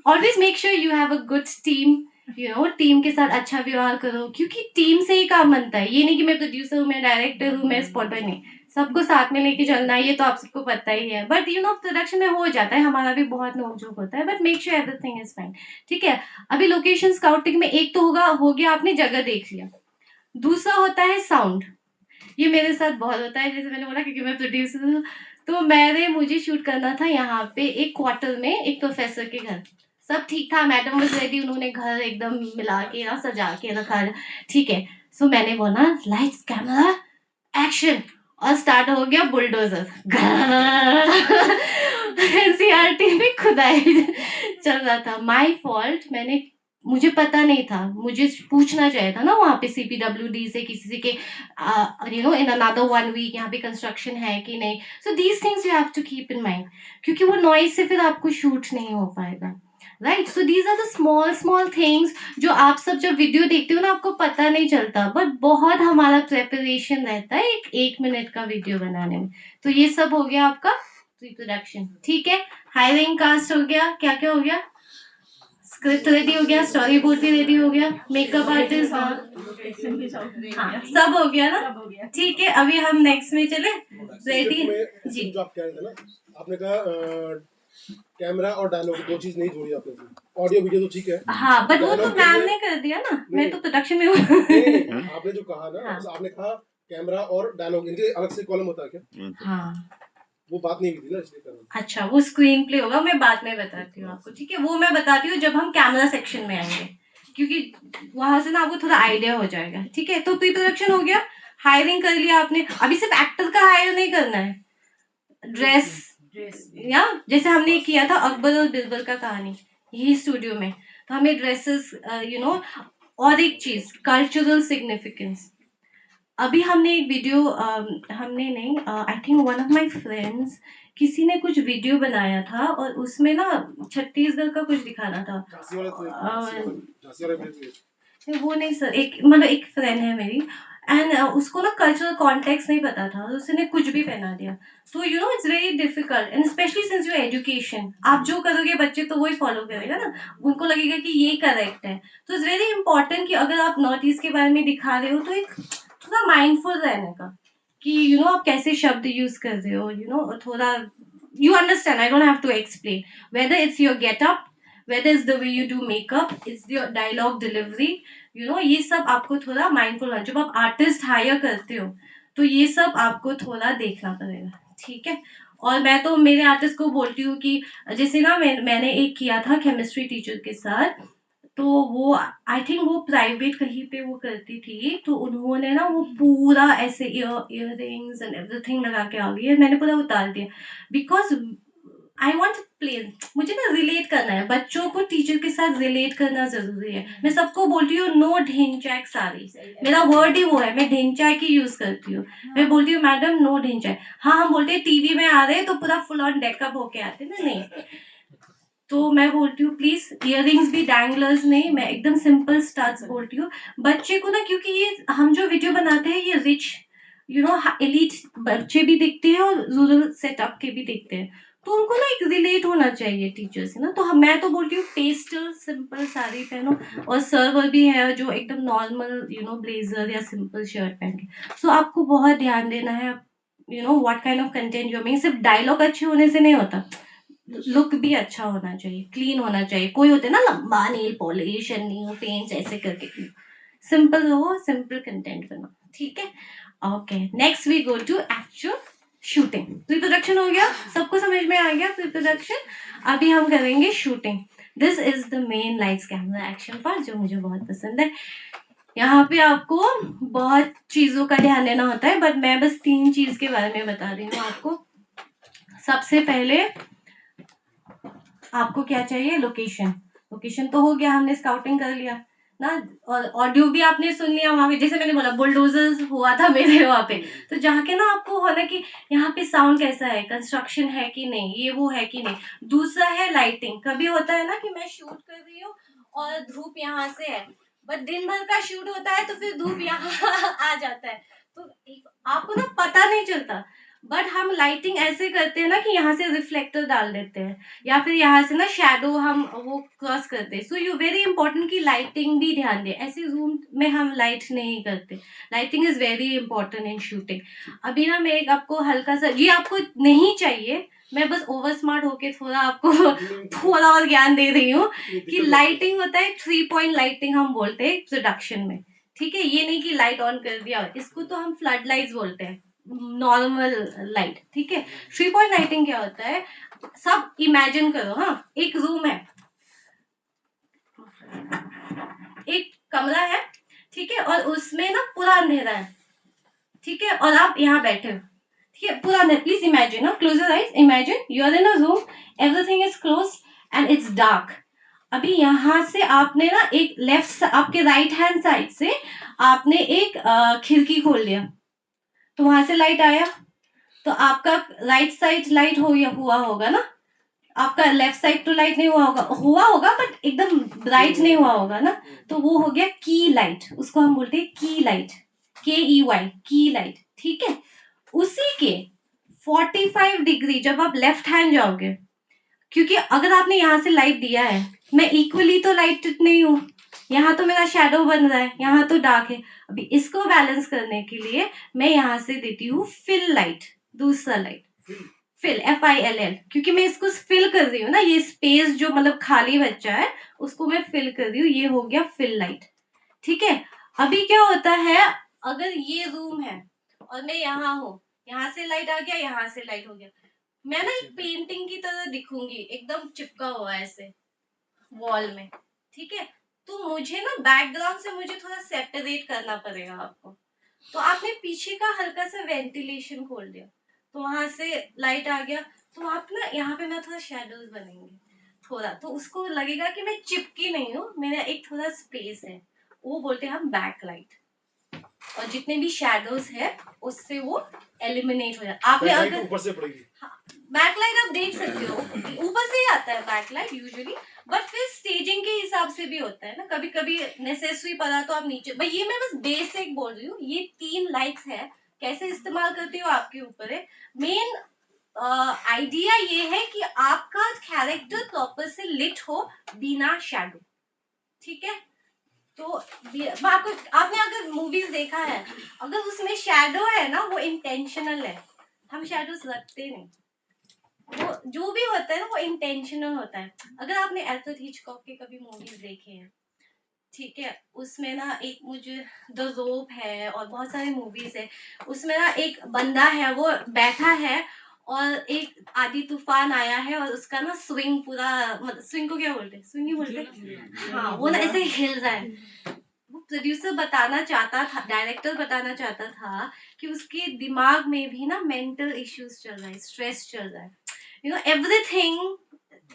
always make sure you have a good team, you know team के साथ अच्छा व्यवहार करो, क्योंकि टीम से ही काम बनता है। ये नहीं कि मैं प्रोड्यूसर हूँ, मैं डायरेक्टर हूँ, मैं स्पॉट बॉय, नहीं, सबको साथ में लेके चलना है, ये तो आप सबको पता ही है। बट यू नो प्रोडक्शन में हो जाता है, हमारा भी बहुत नोकझोंक होता है, but make sure everything is fine. ठीक है, अभी लोकेशन स्काउटिंग में एक तो हो गया आपने जगह देख लिया, दूसरा होता है साउंड। ये मेरे साथ बहुत होता है, जैसे मैंने बोला क्योंकि मैं प्रोड्यूसर हूँ। तो मुझे शूट करना था यहाँ पे एक क्वार्टर में एक प्रोफेसर के घर, सब ठीक था, मैडम वाज रेडी, उन्होंने घर एकदम मिला के ना सजा के रखा। ठीक है, सो मैंने बोला लाइट्स कैमरा एक्शन, और स्टार्ट हो गया बुलडोजर एनसीईआरटी में खुदाई चल रहा था। माय फॉल्ट, मुझे पता नहीं था, मुझे पूछना चाहिए था ना वहाँ पे सीपीडब्ल्यूडी से किसी से कि you know in another 1 week यहाँ पे कंस्ट्रक्शन है कि नहीं। So these things you have to keep in mind, क्योंकि वो नॉइज से फिर आपको शूट नहीं हो पाएगा right. So these are the small small things जो आप सब जब वीडियो देखते हो ना आपको पता नहीं चलता, बट बहुत हमारा प्रेपरेशन रहता है एक मिनट का वीडियो बनाने में। तो ये सब हो गया आपका प्री प्रोडक्शन। ठीक है, हायरिंग कास्ट हो गया, क्या क्या हो गया, स्क्रिप्ट रेडी हो गया, स्टोरी बोर्ड भी रेडी हो गया, मेकअप आर्टिस्ट, हाँ सब हो गया ना, ठीक है। अभी हम नेक्स्ट में चले, रेडी जी। जो आप कह रहे थे ना, आपने कहा कैमरा और डायलॉग दो चीज नहीं जोड़ी आपने, ऑडियो वीडियो तो ठीक है, हाँ बट वो तो Dialogue के मैम लिए- ने कर दिया ना, मैं नहीं, तो प्रोडक्शन में हूँ। नहीं, आपने जो कहा ना, हाँ। आपने कहा कैमरा और डायलॉग इनके अलग से कॉलम होता है क्या? हाँ वो बात नहीं हुई थी ना, इसलिए कर रहा हूँ। अच्छा, वो स्क्रीन प्ले होगा, मैं बाद में बताती हूँ आपको, ठीक है। वो मैं बताती हूँ जब हम कैमरा सेक्शन में आएंगे, क्योंकि वहां से ना आपको थोड़ा आइडिया हो जाएगा, ठीक है। तो प्री प्रोडक्शन हो गया, हायरिंग कर लिया आपने, अभी सिर्फ एक्टर का हायर नहीं करना है, ड्रेस या जैसे हमने किया था अकबर और बिरबल का कहानी यही स्टूडियो में, तो हमें ड्रेसेस और एक चीज कल्चरल सिग्निफिकेंस। अभी हमने एक वीडियो हमने नहीं, I think one of my friends किसी ने कुछ वीडियो बनाया था और उसमें ना छत्तीसगढ़ का कुछ दिखाना था। झांसी वाला भी- वो नहीं सर, एक मतलब एक फ्रेंड है मेरी, एंड उसको ना कल्चरल कॉन्टेक्स्ट नहीं पता था, उसने कुछ भी पहना दिया। तो it's very difficult, and specially since your education, आप जो करोगे बच्चे तो वही फॉलो करेगा ना, उनको लगेगा कि ये करेक्ट है। तो इट्स वेरी इंपॉर्टेंट कि अगर आप नॉर्थ ईस्ट के बारे में दिखा रहे हो तो एक थोड़ा माइंडफुल रहने का, कि आप कैसे शब्द यूज कर रहे हो, थोड़ा you understand, I don't have to explain, whether it's your get up, whether it's the way you do makeup, it's your dialogue delivery, ये सब आपको थोड़ा माइंडफुल है। जब आप आर्टिस्ट हायर करते हो तो ये सब आपको थोड़ा देखना पड़ेगा, ठीक है। और मैं तो मेरे आर्टिस्ट को बोलती हूँ कि जैसे ना मैंने एक किया था केमिस्ट्री टीचर के साथ, तो वो आई थिंक वो प्राइवेट कहीं पे वो करती थी, तो उन्होंने ना वो पूरा ऐसे ईयर रिंग्स एंड एवरीथिंग लगा के आ गई है, मैंने पूरा उतार दिया, बिकॉज आई वॉन्ट प्ले, मुझे ना रिलेट करना है, बच्चों को टीचर के साथ रिलेट करना जरूरी है। मैं सबको बोलती हूँ नो ढिंचैक साड़ी, मेरा वर्ड ही वो है, मैं ढिंचैक ही यूज करती हूँ। मैं बोलती हूँ मैडम नो ढिंचैक। हाँ हम बोलते हैं टीवी में आ रहे हैं तो पूरा फुल ऑन डेकअप होके आते ना, नहीं। तो मैं बोलती हूँ प्लीज इयररिंग्स भी डैंगलर्स नहीं, मैं एकदम सिंपल स्टड्स बोलती हूँ बच्चे को ना, क्योंकि ये हम जो वीडियो बनाते हैं ये रिच एलिट बच्चे भी देखते हैं और रूरल सेटअप के भी देखते हैं, तो उनको ना एक रिलेट होना चाहिए टीचर से ना। तो मैं तो बोलती हूँ पेस्टल सिंपल साड़ी पहनो, और सर्वर भी है जो एकदम नॉर्मल ब्लेजर या सिंपल शर्ट पहन के। सो आपको बहुत ध्यान देना है, what kind of content you making. सिर्फ डायलॉग अच्छे होने से नहीं होता, लुक भी अच्छा होना चाहिए, क्लीन होना चाहिए। कोई होते ना लंबा nail polish and new paints ऐसे करके, सिंपल हो, सिंपल कंटेंट बनो, ठीक है। Okay, next we go to actual shooting. Pre production हो गया, सबको समझ में आ गया प्री प्रोडक्शन। अभी हम करेंगे shooting. This is the main lights camera action part जो मुझे बहुत पसंद है। यहाँ पे आपको बहुत चीजों का ध्यान देना होता है, बट मैं बस 3 चीज के बारे में बता रही हूँ आपको। सबसे पहले आपको क्या चाहिए, लोकेशन। लोकेशन तो हो गया, हमने स्काउटिंग कर लिया ना, और ऑडियो भी आपने सुन लिया वहां पे, जैसे मैंने बोला बुलडोजर्स हुआ था मेरे वहां पे, तो जाके ना आपको होना कि यहाँ पे साउंड कैसा है, कंस्ट्रक्शन है कि नहीं, ये वो है कि नहीं। दूसरा है लाइटिंग। कभी होता है ना कि मैं शूट कर रही हूँ और धूप यहाँ से है, बट दिन भर का शूट होता है तो फिर धूप यहाँ आ जाता है, तो आपको ना पता नहीं चलता। बट हम लाइटिंग ऐसे करते हैं ना कि यहाँ से रिफ्लेक्टर डाल देते हैं, या फिर यहाँ से ना शैडो हम वो क्रॉस करते हैं। सो यू वेरी इंपॉर्टेंट कि लाइटिंग भी ध्यान दे, ऐसे रूम में हम लाइट नहीं करते। Lighting is very important in shooting. अभी ना मैं एक आपको हल्का सा, ये आपको नहीं चाहिए, मैं बस ओवर स्मार्ट होके थोड़ा आपको थोड़ा और ज्ञान दे रही हूँ कि लाइटिंग होता है 3 पॉइंट लाइटिंग हम बोलते हैं प्रोडक्शन में, ठीक है। ये नहीं कि लाइट ऑन कर दिया, इसको तो हम फ्लड लाइट्स बोलते हैं, नॉर्मल लाइट, ठीक है। 3 पॉइंट लाइटिंग क्या होता है, सब इमेजिन करो, हाँ एक रूम है, एक कमरा है, ठीक है, और उसमें ना पूरा अंधेरा है, ठीक है, और आप यहाँ बैठे हो, ठीक है, पूरा अंधेरा। Please imagine, close your eyes, imagine you are in a room, everything is close and it's dark. अभी यहाँ से आपने ना एक लेफ्ट, आपके राइट हैंड साइड से आपने एक खिड़की खोल लिया, तो वहां से लाइट आया, तो आपका राइट साइड लाइट हुआ होगा ना, आपका लेफ्ट साइड तो लाइट नहीं हुआ होगा बट एकदम ब्राइट नहीं हुआ होगा ना, तो वो हो गया की लाइट, उसको हम बोलते हैं की लाइट, KEY, की लाइट, ठीक है। उसी के 45 डिग्री जब आप लेफ्ट हैंड जाओगे, क्योंकि अगर आपने यहाँ से लाइट दिया है, मैं इक्वली तो लाइट नहीं हूँ, यहाँ तो मेरा शेडो बन रहा है, यहाँ तो डार्क है। अभी इसको बैलेंस करने के लिए मैं यहाँ से देती हूँ फिल लाइट, दूसरा लाइट, फिल FILL, क्योंकि मैं इसको फिल कर रही हूँ ना, ये स्पेस जो मतलब खाली बच्चा है उसको मैं फिल कर रही हूँ, ये हो गया फिल लाइट। ठीक है, अभी क्या होता है, अगर ये रूम है और मैं यहाँ हूँ, यहाँ से लाइट आ गया, यहाँ से लाइट हो गया, मैं ना एक पेंटिंग की तरह दिखूंगी, एकदम चिपका हुआ है ऐसे वॉल में। ठीक है, तो मुझे ना बैकग्राउंड से मुझे थोड़ा सेपरेट करना पड़ेगा आपको। तो आपने पीछे का हल्का सा वेंटिलेशन खोल दिया, तो वहां से लाइट आ गया, तो आप ना यहाँ पे ना थोड़ा शेडोज बनेंगे थोड़ा, तो उसको लगेगा कि मैं चिपकी नहीं हूँ, मेरा एक थोड़ा स्पेस है, वो बोलते हैं हम बैक लाइट। और जितने भी शेडोज है उससे वो एलिमिनेट हो जाता। आपने बैकलाइट अगर ऊपर से पड़ेगी। बैकलाइट आप देख सकते हो, ऊपर से ही आता है बैकलाइट यूजुअली, बट फिर स्टेजिंग के हिसाब से भी होता है ना, कभी कभी नेसेसरी पड़ा तो आप नीचे, भाई ये मैं बस बेसिक बोल रही हूँ, ये 3 लाइट्स है, कैसे इस्तेमाल करती हो आपके ऊपर है। मेन आइडिया ये है कि आपका कैरेक्टर प्रॉपर से लिट हो बिना शेडो। ठीक है, तो मैं आपको, आपने अगर मूवीज देखा है, अगर उसमें शेडो है ना वो इंटेंशनल है, हम शेडोज रखते नहीं, वो जो भी होता है ना वो इंटेंशनल होता है। अगर आपने एल्फ्रेड हिचकॉक के कभी मूवीज देखे हैं, ठीक है, उसमें ना एक मुझे द रोप है और बहुत सारी मूवीज है, उसमें ना एक बंदा है वो बैठा है और एक आधी तूफान आया है और उसका ना स्विंग पूरा, मतलब स्विंग को क्या बोलते हैं, स्विंग ही बोलते हैं, हाँ, वो ना ऐसे हिल रहा है। वो प्रोड्यूसर बताना चाहता था, डायरेक्टर बताना चाहता था कि उसके दिमाग में भी ना मेंटल इश्यूज चल रहा है, स्ट्रेस चल रहा है, you know everything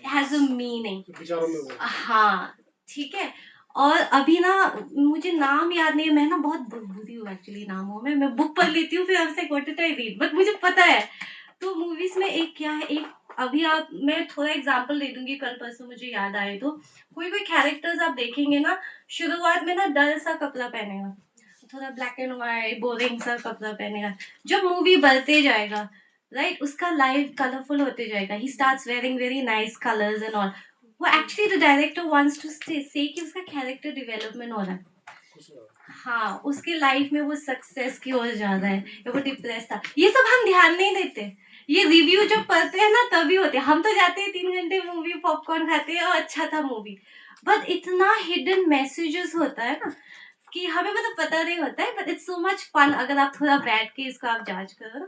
has a meaning. विचारों में वो हाँ, ठीक है। और अभी ना मुझे नाम याद नहीं है, मैं ना बहुत बुरी हूँ एक्चुअली नामों में, मैं बुक पढ़ लेती हूँ फिर आपसे what did I read, but मुझे पता है। तो मूवीज में एक क्या है, एक अभी आप, मैं थोड़ा एग्जांपल दे दूंगी, कल परसों मुझे याद आए तो, कोई कोई कैरेक्टर्स आप देखेंगे ना, शुरुआत में ना डल सा कपड़ा पहनेगा, थोड़ा ब्लैक एंड व्हाइट बोरिंग सा कपड़ा पहनेगा, जब मूवी बढ़ते जाएगा राइट, उसका लाइफ कलरफुल होते जाएगा, he starts wearing very nice colours and all, वो actually the director wants to say कि उसका कैरेक्टर डेवलपमेंट हो रहा है। हाँ, उसके लाइफ में वो सक्सेस की ओर जा रहा है या वो डिप्रेस था, ये सब हम ध्यान नहीं देते, ये रिव्यू जब पढ़ते हैं ना तभी होते हैं, हम तो जाते हैं 3 घंटे मूवी पॉपकॉर्न खाते हैं और अच्छा था मूवी, बट इतना हिडन मैसेजेस होता है ना कि हमें मतलब पता नहीं होता है, but it's so much fun अगर आप थोड़ा बैठ के इसको आप जांच करो ना।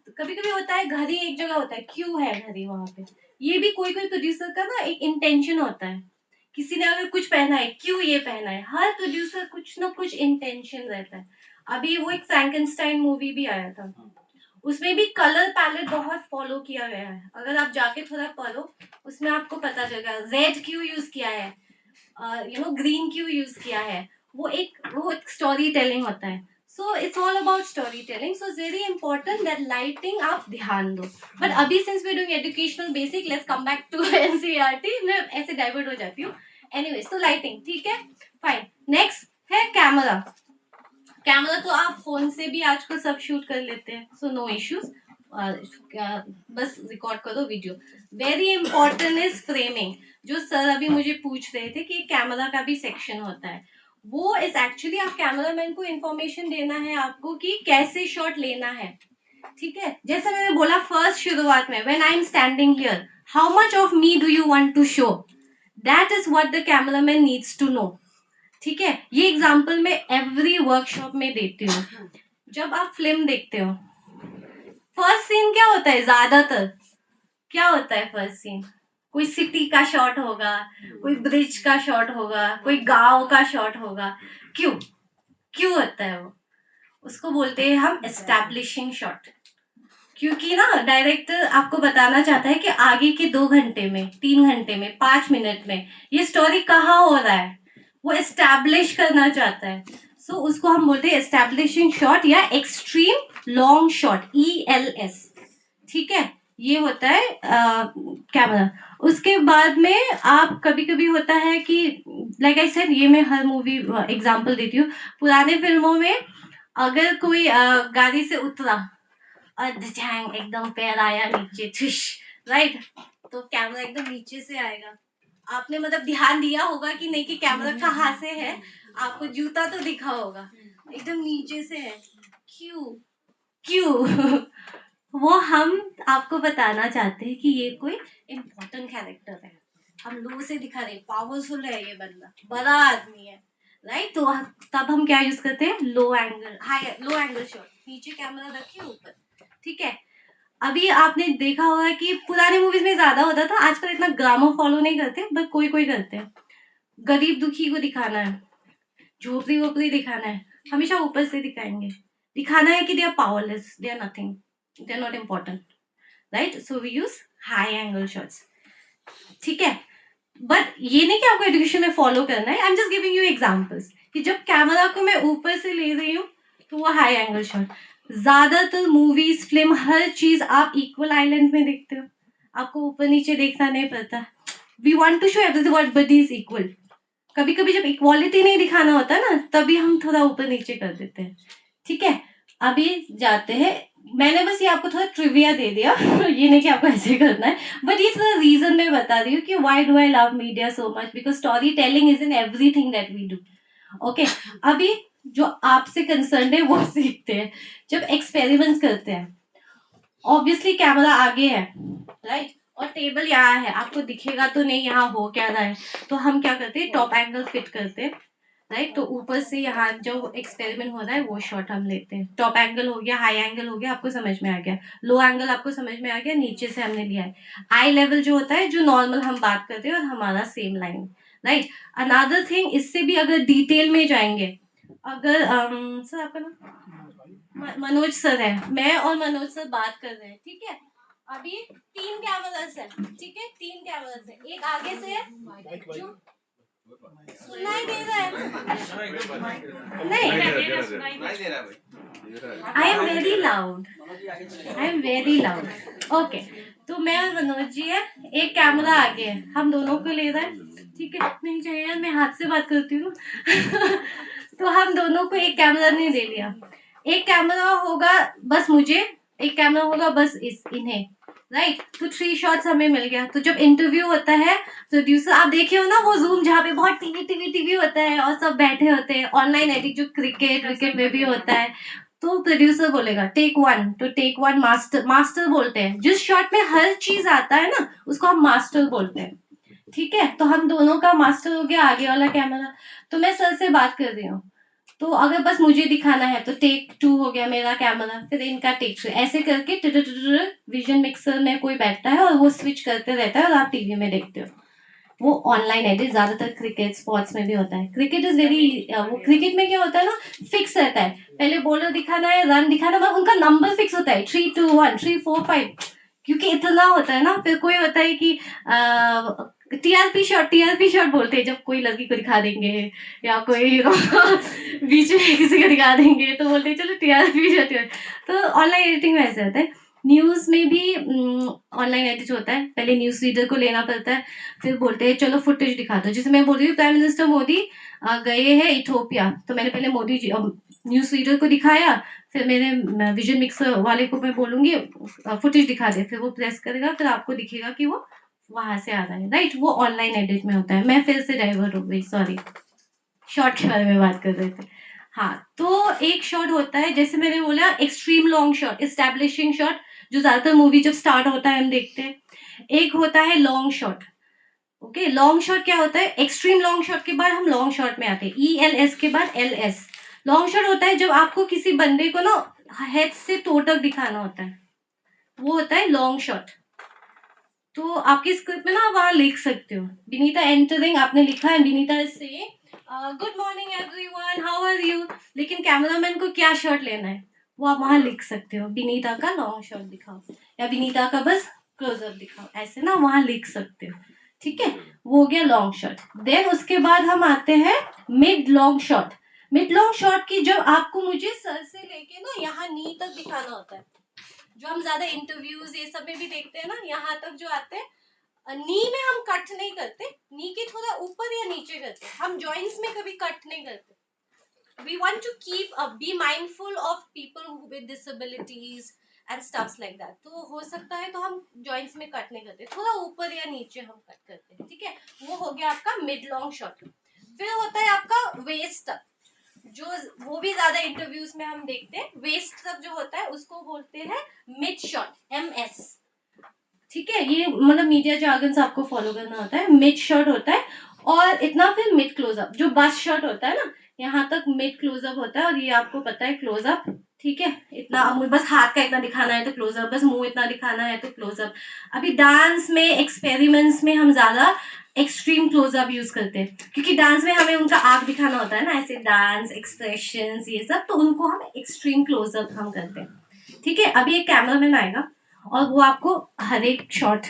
तो कभी कभी होता है घर ही एक जगह होता है, क्यों है घर ही वहां पे, ये भी कोई कोई प्रोड्यूसर का ना एक इंटेंशन होता है, किसी ने अगर कुछ पहना है क्यों ये पहना है, हर प्रोड्यूसर कुछ ना कुछ इंटेंशन रहता है। अभी वो एक फ्रैंकेनस्टाइन मूवी भी आया था, उसमें भी कलर पैलेट बहुत फॉलो किया गया है, अगर आप जाके थोड़ा पढ़ो उसमें आपको पता चलेगा रेड क्यों यूज किया है, ग्रीन क्यों यूज किया है, वो एक स्टोरी टेलिंग होता है। So it's all about storytelling, so it's very important that lighting आप ध्यान दो। बट अभी since we doing educational basic, let's come back to NCERT, मैं ऐसे डाइवर्ट हो जाती हूँ। एनीवेज, तो लाइटिंग ठीक है, फाइन। नेक्स्ट है कैमरा। कैमरा तो आप फोन से भी आजकल सब शूट कर लेते हैं, सो नो इश्यूज, बस रिकॉर्ड करो video. Very important is framing, जो सर अभी मुझे पूछ रहे थे कि कैमरा का भी सेक्शन होता है, वो इज एक्चुअली आप कैमरामैन को इंफॉर्मेशन देना है आपको कि कैसे शॉट लेना है। ठीक है, जैसे मैंने बोला फर्स्ट शुरुआत में, when I am standing here, how much of me do you want to show, that is what the cameraman needs to know. ठीक है, ये एग्जांपल मैं एवरी वर्कशॉप में देती हूँ। जब आप फिल्म देखते हो, फर्स्ट सीन क्या होता है, ज्यादातर क्या होता है फर्स्ट सीन, कोई सिटी का शॉट होगा, कोई ब्रिज का शॉट होगा, कोई गांव का शॉट होगा। क्यों, क्यों होता है वो, उसको बोलते हैं हम एस्टैब्लिशिंग शॉट। क्योंकि ना डायरेक्टर आपको बताना चाहता है कि आगे के 2 घंटे में, 3 घंटे में, 5 मिनट में ये स्टोरी कहाँ हो रहा है, वो एस्टैब्लिश करना चाहता है। सो उसको हम बोलते हैं एस्टैब्लिशिंग शॉट या एक्सट्रीम लॉन्ग शॉट, ELS। ठीक है, ये होता है कैमरा। उसके बाद में आप कभी कभी होता है कि लाइक आई सेड, ये मैं हर मूवी एग्जांपल देती हूँ, पुराने फिल्मों में अगर कोई गाड़ी से उतरा और एकदम पैर आया नीचे, ठुश, राइट, तो कैमरा एकदम नीचे से आएगा। आपने मतलब ध्यान दिया होगा कि नहीं कि कैमरा कहाँ से है, आपको जूता तो दिखा होगा, एकदम नीचे से है। क्यों क्यों? वो हम आपको बताना चाहते हैं कि ये कोई इम्पोर्टेंट कैरेक्टर है, हम लो से दिखा रहे, पावरफुल है ये बंदा, बड़ा आदमी है, राइट। तो तब हम क्या यूज करते हैं, low angle, high low angle shot, नीचे कैमरा रखे ऊपर, ठीक है। अभी आपने देखा होगा कि पुराने मूवीज में ज्यादा होता था, आजकल इतना ग्रामर फॉलो नहीं करते, बट कोई कोई करते हैं। गरीब दुखी को दिखाना है, झोपड़ी वोपड़ी दिखाना है, हमेशा ऊपर से दिखाएंगे, दिखाना है कि they are powerless, they are nothing, they are not important, right. So we use high angle shots, ठीक है। बट ये नहीं कि आपको एजुकेशन में फॉलो करना है, I am just giving you examples कि जब कैमरा को मैं ऊपर से ले रही हूँ तो वो हाई एंगल शॉट। ज्यादातर मूवीज, फिल्म, हर चीज आप इक्वल आइलैंड में देखते हो, आपको ऊपर नीचे देखना नहीं पड़ता। We want to show everyone but is equal. कभी कभी जब इक्वालिटी नहीं दिखाना होता ना, तभी हम थोड़ा ऊपर नीचे कर देते हैं, ठीक है। अभी जाते हैं, मैंने बस ये आपको थोड़ा ट्रिविया दे दिया ये नहीं कि आपको ऐसे करना है, बट ये थोड़ा रीजन मैं बता रही हूँ कि why do I love media so much, because story telling is in everything that we do, okay. अभी जो आपसे कंसर्न है वो सीखते हैं। जब एक्सपेरिमेंट्स करते हैं, ऑब्वियसली कैमरा आगे है, राइट, और टेबल यहाँ है, आपको दिखेगा तो नहीं यहाँ हो क्या रहा है, तो हम क्या करते हैं, टॉप एंगल फिट करते हैं, राइट। तो ऊपर से यहाँ जो एक्सपेरिमेंट हो रहा है वो शॉट हम लेते हैं। टॉप एंगल हो गया, हाई एंगल हो गया, आपको समझ में आ गया, लो एंगल आपको समझ में आ गया, नीचे से हमने लिया है। आई लेवल जो होता है, जो नॉर्मल हम बात करते हैं और हमारा same line, right. Another thing, इससे भी अगर डिटेल में जाएंगे, अगर सर आपका नाम मनोज सर है, मैं और मनोज सर बात कर रहे हैं, ठीक है। अभी 3 कैमरास है, ठीक है, 3 कैमरास है, एक आगे से है जो सुनाई दे रहा है, नहीं, आई am very loud, I am very loud, okay. तो मैं और मनोज जी है, एक कैमरा आगे है, हम दोनों को ले रहा है, ठीक है। नहीं चाहिए यार, मैं हाथ से बात करती हूँ ना तो हम दोनों को एक कैमरा ने दे लिया, एक कैमरा होगा बस मुझे, एक कैमरा होगा बस इन्हें, राइट। तो 3 शॉट्स हमें मिल गया। तो जब इंटरव्यू होता है, प्रोड्यूसर, आप देखे हो ना वो जूम जहाँ पे बहुत टीवी टीवी टीवी होता है और सब बैठे होते हैं, ऑनलाइन एडिट जो क्रिकेट विकेट में भी होता है, तो प्रोड्यूसर बोलेगा टेक 1, तो टेक 1 मास्टर, मास्टर बोलते हैं जिस शॉट में हर चीज आता है ना, उसको हम मास्टर बोलते हैं, ठीक है। तो हम दोनों का मास्टर हो गया आगे वाला कैमरा। तो मैं सर से बात कर रही हूँ, तो अगर बस मुझे दिखाना है तो टेक 2 हो गया मेरा कैमरा, फिर इनका टेक 3, ऐसे करके विजन मिक्सर में कोई बैठता है और वो स्विच करते रहता है और आप टीवी में देखते हो। वो ऑनलाइन एडिट ज्यादातर क्रिकेट स्पोर्ट्स में भी होता है। क्रिकेट इज वेरी, वो क्रिकेट में क्या होता है ना, फिक्स रहता है, पहले बॉलर दिखाना है, रन दिखाना है, उनका नंबर फिक्स होता है, 3 2 1 3 4 5, क्योंकि इतना होता है ना। फिर कोई होता है कि टीआरपी शॉट बोलते हैं, जब कोई लड़की को दिखा देंगे या कोई बीच में किसी को दिखा देंगे तो बोलते हैं चलो टीआरपी शॉट। तो ऑनलाइन एडिटिंग में ऐसे होता है। न्यूज में भी ऑनलाइन एडिट होता है, पहले न्यूज रीडर को लेना पड़ता है, फिर बोलते हैं चलो फुटेज दिखा दो। जैसे मैं बोल रही हूँ प्राइम मिनिस्टर मोदी गए हैं इथोपिया, तो मैंने पहले मोदी जी न्यूज रीडर को दिखाया, फिर मेरे विजन मिक्सर वाले को मैं बोलूंगी फुटेज दिखा दे, फिर वो प्रेस करेगा, फिर आपको दिखेगा कि वो वहां से आ रहा है, राइट। वो ऑनलाइन एडिट में होता है। मैं फिर से डाइवर्ट हो गई, सॉरी, शॉर्ट के बारे में बात कर रहे थे। हाँ, तो एक शॉट होता है, जैसे मैंने बोला extreme long shot, establishing shot, जो ज्यादातर मूवी जब स्टार्ट होता है हम देखते हैं। एक होता है long shot, okay. Long shot क्या होता है, एक्सट्रीम लॉन्ग शॉट के बाद हम लॉन्ग शॉट में आते हैं, ELS के बाद LS। लॉन्ग शॉट होता है जब आपको किसी बंदे को ना हेड से टो तक दिखाना होता है, वो होता है लॉन्ग शॉट। तो आपके स्क्रिप्ट में ना वहां लिख सकते हो, विनीता एंटरिंग, आपने लिखा है विनीता से good morning everyone, how are you, लेकिन कैमरामैन को क्या शॉट लेना है वो आप वहां लिख सकते हो, विनीता का लॉन्ग शॉट दिखाओ या विनीता का बस क्लोजअप दिखाओ, ऐसे ना वहां लिख सकते हो, ठीक है। वो हो गया लॉन्ग शॉट। देन उसके बाद हम आते हैं mid long shot. Mid long shot की जब आपको मुझे सर से लेके ना यहाँ नी तक दिखाना होता है, जो हम ज्यादा इंटरव्यूज ये सब में भी देखते हैं ना, यहाँ तक जो आते हैं, नी में हम कट नहीं करते, नी के थोड़ा ऊपर या नीचे करते हैं, हम जॉइंट्स में कभी कट नहीं करते। We want to keep be mindful of people with disabilities and stuffs like that. तो हो सकता है तो हम जॉइंट्स में कट नहीं करते, थोड़ा ऊपर या नीचे हम कट करते हैं, ठीक है। वो हो गया आपका मिड लॉन्ग शॉट। फिर होता है आपका वेस्ट तक, जो वो भी ज्यादा इंटरव्यूज में हम देखते हैं। वेस्ट तक जो होता है उसको बोलते हैं मिड शॉट, MS, ठीक है। ये मतलब मीडिया जार्गन्स आपको फॉलो करना होता है। मिड शॉट होता है और इतना, फिर मिड क्लोजअप जो बस शॉट होता है ना, यहाँ तक मिड क्लोजअप होता है और ये आपको पता है क्लोजअप, ठीक है। इतना बस हाथ का इतना दिखाना है तो क्लोजअप, बस मुंह इतना दिखाना है तो क्लोजअप। अभी डांस में एक्सपेरिमेंट्स में हम ज्यादा एक्सट्रीम क्लोजअप यूज करते हैं, क्योंकि डांस में हमें उनका आंख दिखाना होता है ना, ऐसे डांस एक्सप्रेशंस ये सब, तो उनको हम एक्सट्रीम क्लोजअप हम करते हैं, ठीक है। अभी एक कैमरामैन आएगा और वो आपको हर एक शॉट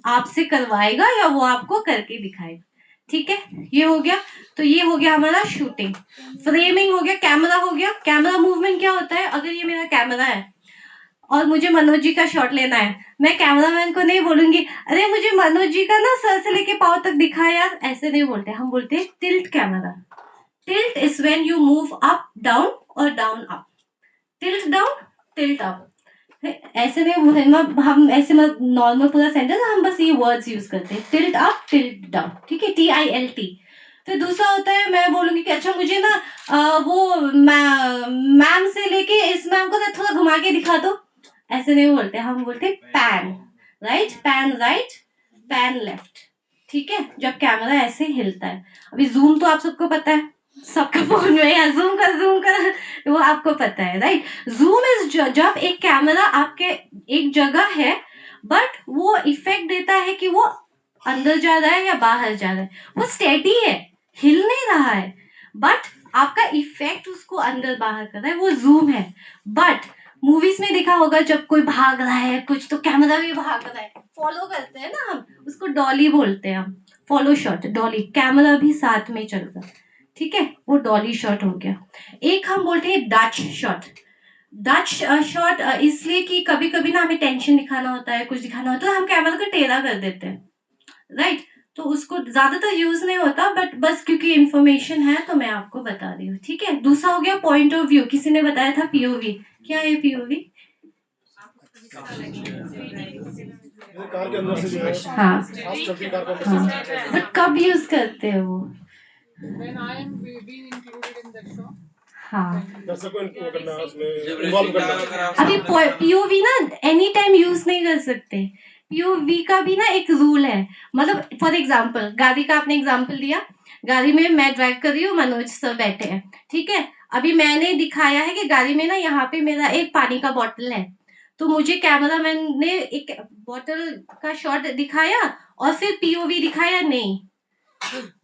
आपसे करवाएगा या वो आपको करके दिखाएगा, ठीक है। ये हो गया। तो ये हो गया हमारा शूटिंग। फ्रेमिंग हो गया, कैमरा हो गया। कैमरा मूवमेंट क्या होता है, अगर ये मेरा कैमरा है और मुझे मनोज जी का शॉट लेना है, मैं कैमरामैन को नहीं बोलूंगी अरे मुझे मनोज जी का ना सर से लेके पाँव तक दिखा यार, ऐसे नहीं बोलते। हम बोलते हैं tilt camera. Tilt is when you move up down और down up, tilt down tilt up. ऐसे नहीं, हम ऐसे नॉर्मल पूरा सेंटेंस हम बस ये वर्ड्स यूज करते हैं, टिल्ट अप टिल्ट डाउन, ठीक है, TILT। फिर दूसरा होता है, मैं बोलूंगी कि अच्छा मुझे ना वो मैम से लेके इस मैम को ना थोड़ा घुमा के दिखा दो, ऐसे नहीं बोलते। हम बोलते pan right, pan right, pan left, ठीक है, जब कैमरा ऐसे हिलता है। अभी जूम तो आप सबको पता है, सबके फोन में या जूम कर वो आपको पता है राइट। जूम इज जब एक कैमरा आपके एक जगह है बट वो इफेक्ट देता है कि वो अंदर जा रहा है या बाहर जा रहा है, वो स्टेडी है, हिल नहीं रहा है, बट आपका इफेक्ट उसको अंदर बाहर कर रहा है, वो जूम है। बट मूवीज में देखा होगा जब कोई भाग रहा है कुछ तो कैमरा भी भाग रहा है, फॉलो करते हैं ना हम उसको, डॉली बोलते हैं हम, फॉलो शॉट डॉली, कैमरा भी साथ में चल रहा है, ठीक है, वो डॉली शॉट हो गया। एक हम बोलते हैं डच शॉट। डच शॉट इसलिए कि कभी कभी ना हमें टेंशन दिखाना होता है, कुछ दिखाना होता है, तो हम कैमरा को टेढ़ा कर देते हैं राइट। तो उसको ज्यादातर यूज नहीं होता बट बस क्योंकि इंफॉर्मेशन है तो मैं आपको बता रही हूँ, ठीक है। दूसरा हो गया पॉइंट ऑफ व्यू, किसी ने बताया था POV। क्या है POV? जैसे कार के अंदर से जो है, हाँ आप चलती है कार के अंदर से हाँ, बट कब यूज करते हो वो? When I am being included in that show. हाँ, दर्शक को वो करना है, उसमें इन्वॉल्व करना है। अभी POV ना एनी टाइम यूज नहीं कर सकते। POV का भी ना एक रूल है, मतलब फॉर एग्जाम्पल गाड़ी का आपने एग्जाम्पल दिया, गाड़ी में मैं ड्राइव कर रही हूँ, मनोज सर बैठे हैं, ठीक है। अभी मैंने दिखाया है कि गाड़ी में ना यहाँ पे मेरा एक पानी का बॉटल है, तो मुझे कैमरामैन ने एक बॉटल का शॉट दिखाया और फिर POV दिखाया, नहीं,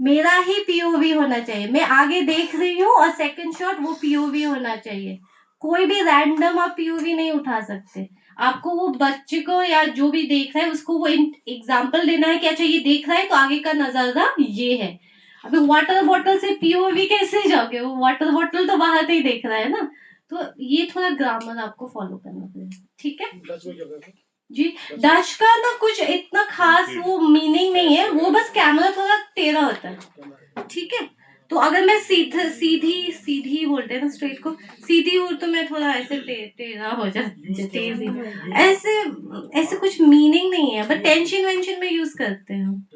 मेरा ही POV होना चाहिए। मैं आगे देख रही हूँ और सेकंड शॉट वो POV होना चाहिए। कोई भी रैंडम आप POV नहीं उठा सकते। आपको वो बच्चे को या जो भी देख रहा है उसको वो एग्जाम्पल देना है कि अच्छा ये देख रहा है तो आगे का नजारा ये है। अभी वाटर बॉटल से POV कैसे जाओगे, वो वाटर बॉटल तो बाहर से ही देख रहा है ना। तो ये थोड़ा ग्रामर आपको फॉलो करना पड़ेगा, ठीक है डच में क्या करते हैं? जी। डच का ना कुछ इतना खास वो मीनिंग नहीं है, वो बस कैमरा थोड़ा टेढ़ा होता है, ठीक है। तो अगर मैं सीधी सीधी बोलते हैं ना स्ट्रेट को, सीधी हूँ तो मैं थोड़ा ऐसे टेढ़ा हो जाती, तेजी ऐसे, ऐसे कुछ मीनिंग नहीं है, बट टेंशन वेंशन में यूज करते हैं हम।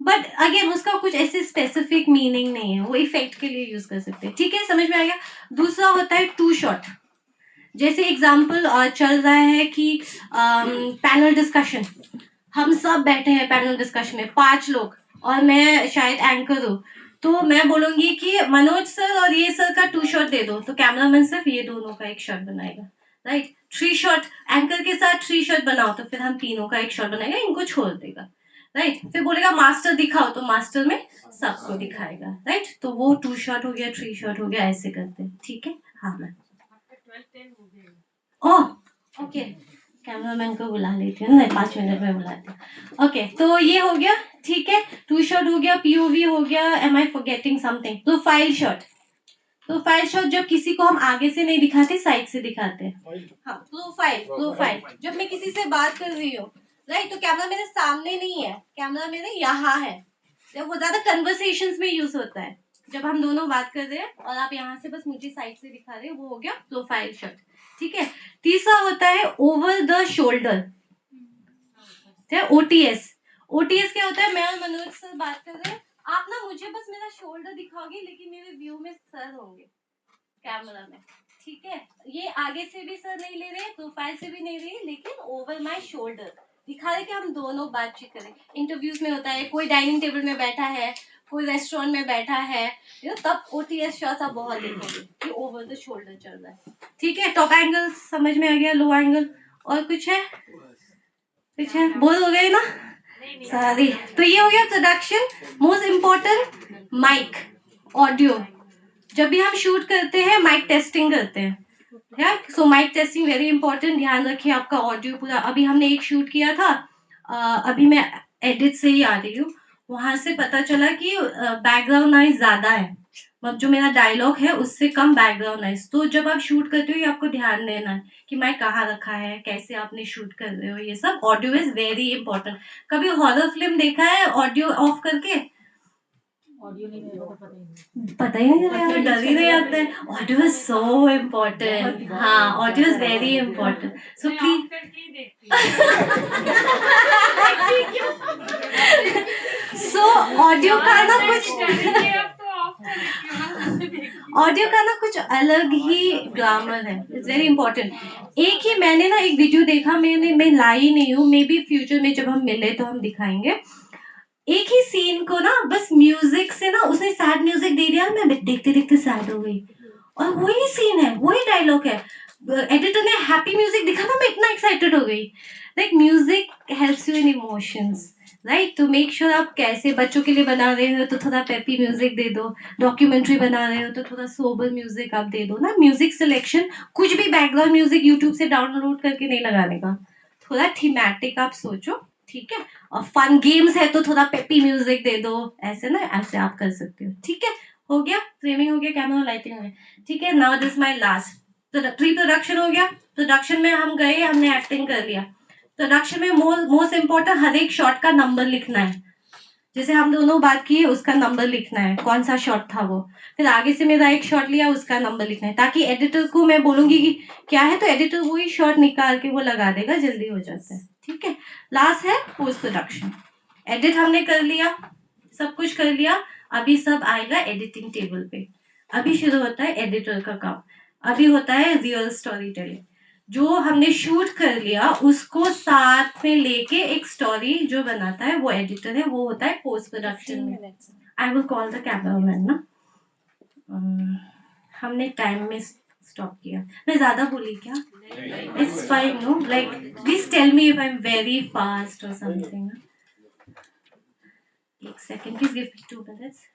बट अगेन उसका कुछ ऐसे स्पेसिफिक मीनिंग नहीं है, वो इफेक्ट के लिए यूज कर सकते हैं, ठीक है, समझ में आ गया। दूसरा होता है टू शॉट। जैसे एग्जाम्पल चल रहा है कि पैनल डिस्कशन, हम सब बैठे हैं पैनल डिस्कशन में 5 लोग और मैं शायद एंकर हूँ, तो मैं बोलूंगी कि मनोज सर और ये सर का 2 शॉट दे दो, तो कैमरामैन सिर्फ ये दोनों का एक शॉट बनाएगा राइट। 3 शॉट एंकर के साथ 3 शॉट बनाओ, तो फिर हम तीनों का एक शॉट बनाएगा, इनको छोड़ देगा राइट। फिर बोलेगा मास्टर दिखाओ, तो मास्टर में सबको दिखाएगा राइट। तो वो 2 शॉट हो गया, 3 शॉट हो गया, ऐसे करते हैं, ठीक है। हाँ मैम, ओह ओके, कैमरामैन को बुला लेती हूँ ना, 5 मिनट में बुलाती हूँ। ओके, तो ये हो गया, ठीक है, 2 शॉट हो गया, POV हो गया, am I forgetting something? Profile shot. Profile shot जब किसी को हम आगे से नहीं दिखाते, साइड से दिखाते हैं। हाँ, प्रोफाइल प्रोफाइल जब मैं किसी से बात कर रही हूँ राइट, तो कैमरा मेरे सामने नहीं है, कैमरा मेरे यहाँ है, जब वो ज्यादा कन्वर्सेशंस में यूज होता है जब हम दोनों बात कर रहे हैं और आप यहाँ से बस मुझे साइड से दिखा रहे हो, वो हो गया प्रोफाइल शॉट, ठीक है। तीसरा होता है over the shoulder, OTS. OTS क्या होता है, मैं और मनोज सर बात कर रहे हैं, आप ना मुझे बस मेरा शोल्डर दिखाओगे लेकिन मेरे व्यू में सर होंगे कैमरा में, ठीक है। ये आगे से भी सर नहीं ले रहे, प्रोफाइल से भी नहीं रहे, लेकिन ओवर माय शोल्डर दिखा रहे कि हम दोनों बातचीत करें। इंटरव्यूज में होता है, कोई डाइनिंग टेबल में बैठा है, कोई रेस्टोरेंट में बैठा है, तब ओटीएस शॉट्स आप बहुत देखोगे कि ओवर द शोल्डर चल रहा है, ठीक है। टॉप एंगल समझ में आ गया, लो एंगल, और कुछ है? कुछ है? बोल हो गए ना सारी? तो ये हो गया production. Most important mic, audio. जब भी हम शूट करते हैं माइक टेस्टिंग करते हैं, सो माइक टेस्टिंग वेरी इंपॉर्टेंट। ध्यान रखिए आपका ऑडियो पूरा। अभी हमने एक शूट किया था, अभी मैं एडिट से ही आ रही हूँ, वहां से पता चला कि बैकग्राउंड नॉइज ज्यादा है, मतलब जो मेरा डायलॉग है उससे कम बैकग्राउंड नॉइज। तो जब आप शूट करते हो ये आपको ध्यान देना है कि माइक कहाँ रखा है, कैसे आपने शूट कर रहे हो, ये सब ऑडियो इज वेरी इंपॉर्टेंट। कभी हॉरर फिल्म देखा है ऑडियो ऑफ करके? पता ही नहीं चला, डर ही नहीं आता है। ऑडियो इज सो इम्पोर्टेंट, हाँ audio is very important, so please. So audio का ना कुछ ऑडियो का ना कुछ अलग ही ग्रामर है, इट्स वेरी इंपॉर्टेंट। एक ही मैंने ना एक वीडियो देखा, मैं लाई नहीं हूँ, मे बी फ्यूचर में जब हम मिले तो हम दिखाएंगे। एक ही सीन को ना बस म्यूजिक से ना उसने सैड म्यूजिक दे दिया, मैं देखते देखते सैड हो गई, और वही सीन है, वही डायलॉग है, एडिटर ने हैप्पी म्यूजिक दिखा ना, मैं इतना एक्साइटेड हो गई। Like music helps you in emotions, right. तो मेक श्योर आप कैसे बच्चों के लिए बना रहे हो तो थोड़ा पेपी म्यूजिक दे दो, डॉक्यूमेंट्री बना रहे हो तो थोड़ा सोबर म्यूजिक आप दे दो ना। म्यूजिक सिलेक्शन कुछ भी बैकग्राउंड म्यूजिक यूट्यूब से डाउनलोड करके नहीं लगाने का, थोड़ा थीमेटिक आप सोचो, ठीक है। और फन गेम्स है तो थोड़ा पेपी म्यूजिक दे दो, ऐसे ना, ऐसे आप कर सकते हो, ठीक है। हो गया, फ्रेमिंग हो गया, कैमरा लाइटिंग हो गया, ठीक है। नाउ दिस माय लास्ट, तो प्री प्रोडक्शन हो गया। प्रोडक्शन में हम गए, हमने एक्टिंग कर लिया। प्रोडक्शन में मोस्ट इम्पोर्टेंट हर एक शॉट का नंबर लिखना है, जैसे हम दोनों बात की उसका नंबर लिखना है, कौन सा शॉट था वो। फिर आगे से मेरा एक शॉट लिया, उसका नंबर लिखना है, ताकि एडिटर को मैं बोलूंगी कि क्या है तो एडिटर वही शॉट निकाल के वो लगा देगा, जल्दी हो जाता है, ठीक है। लास्ट है पोस्ट प्रोडक्शन। एडिट हमने कर लिया, सब कुछ कर लिया, अभी सब आएगा एडिटिंग टेबल पे। अभी शुरू होता है एडिटर का काम, अभी होता है रियल स्टोरी टेलिंग। जो हमने शूट कर लिया उसको साथ में लेके एक स्टोरी जो बनाता है वो एडिटर है, वो होता है पोस्ट प्रोडक्शन में। I will call the cameraman ना। हमने टाइम में स्टॉप किया, मैं ज्यादा बोली क्या? It's fine no, like please tell me if I am very fast और समथिंग। एक second, please give me 2 minutes.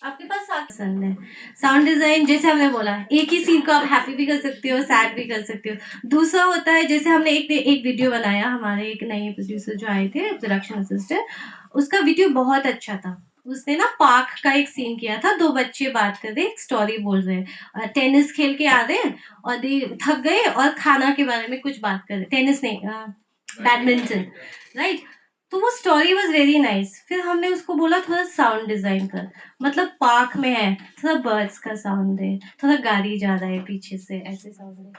आपके पास पसंद है साउंड डिजाइन, जैसे हमने बोला एक ही सीन को आप हैप्पी भी कर सकते हो, सैड भी कर सकते हो। दूसरा होता है, जैसे हमने एक वीडियो बनाया, हमारे एक नए प्रोड्यूसर जो आए थे, प्रोडक्शन असिस्टेंट, उसका वीडियो बहुत अच्छा था। उसने ना पार्क का एक सीन किया था, 2 बच्चे बात कर रहे, एक स्टोरी बोल रहे हैं, टेनिस खेल के आ रहे हैं और थक गए और खाना के बारे में कुछ बात कर रहे, टेनिस नहीं, बैडमिंटन, राइट। तो वो स्टोरी वॉज वेरी नाइस। फिर हमने उसको बोला थोड़ा साउंड डिजाइन कर, मतलब पार्क में है, थोड़ा बर्ड्स का साउंड दे, थोड़ा गाड़ी जा रहा है पीछे से, ऐसे साउंड दे।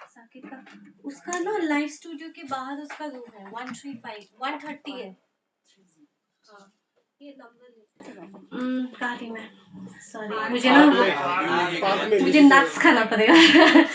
साकिब का उसका ना लाइव स्टूडियो के बाहर उसका रूम है, 135 130 है। हाँ, ये नंबर कहा थी मैं, सॉरी, मुझे ना मुझे नट्स खाना पड़ेगा।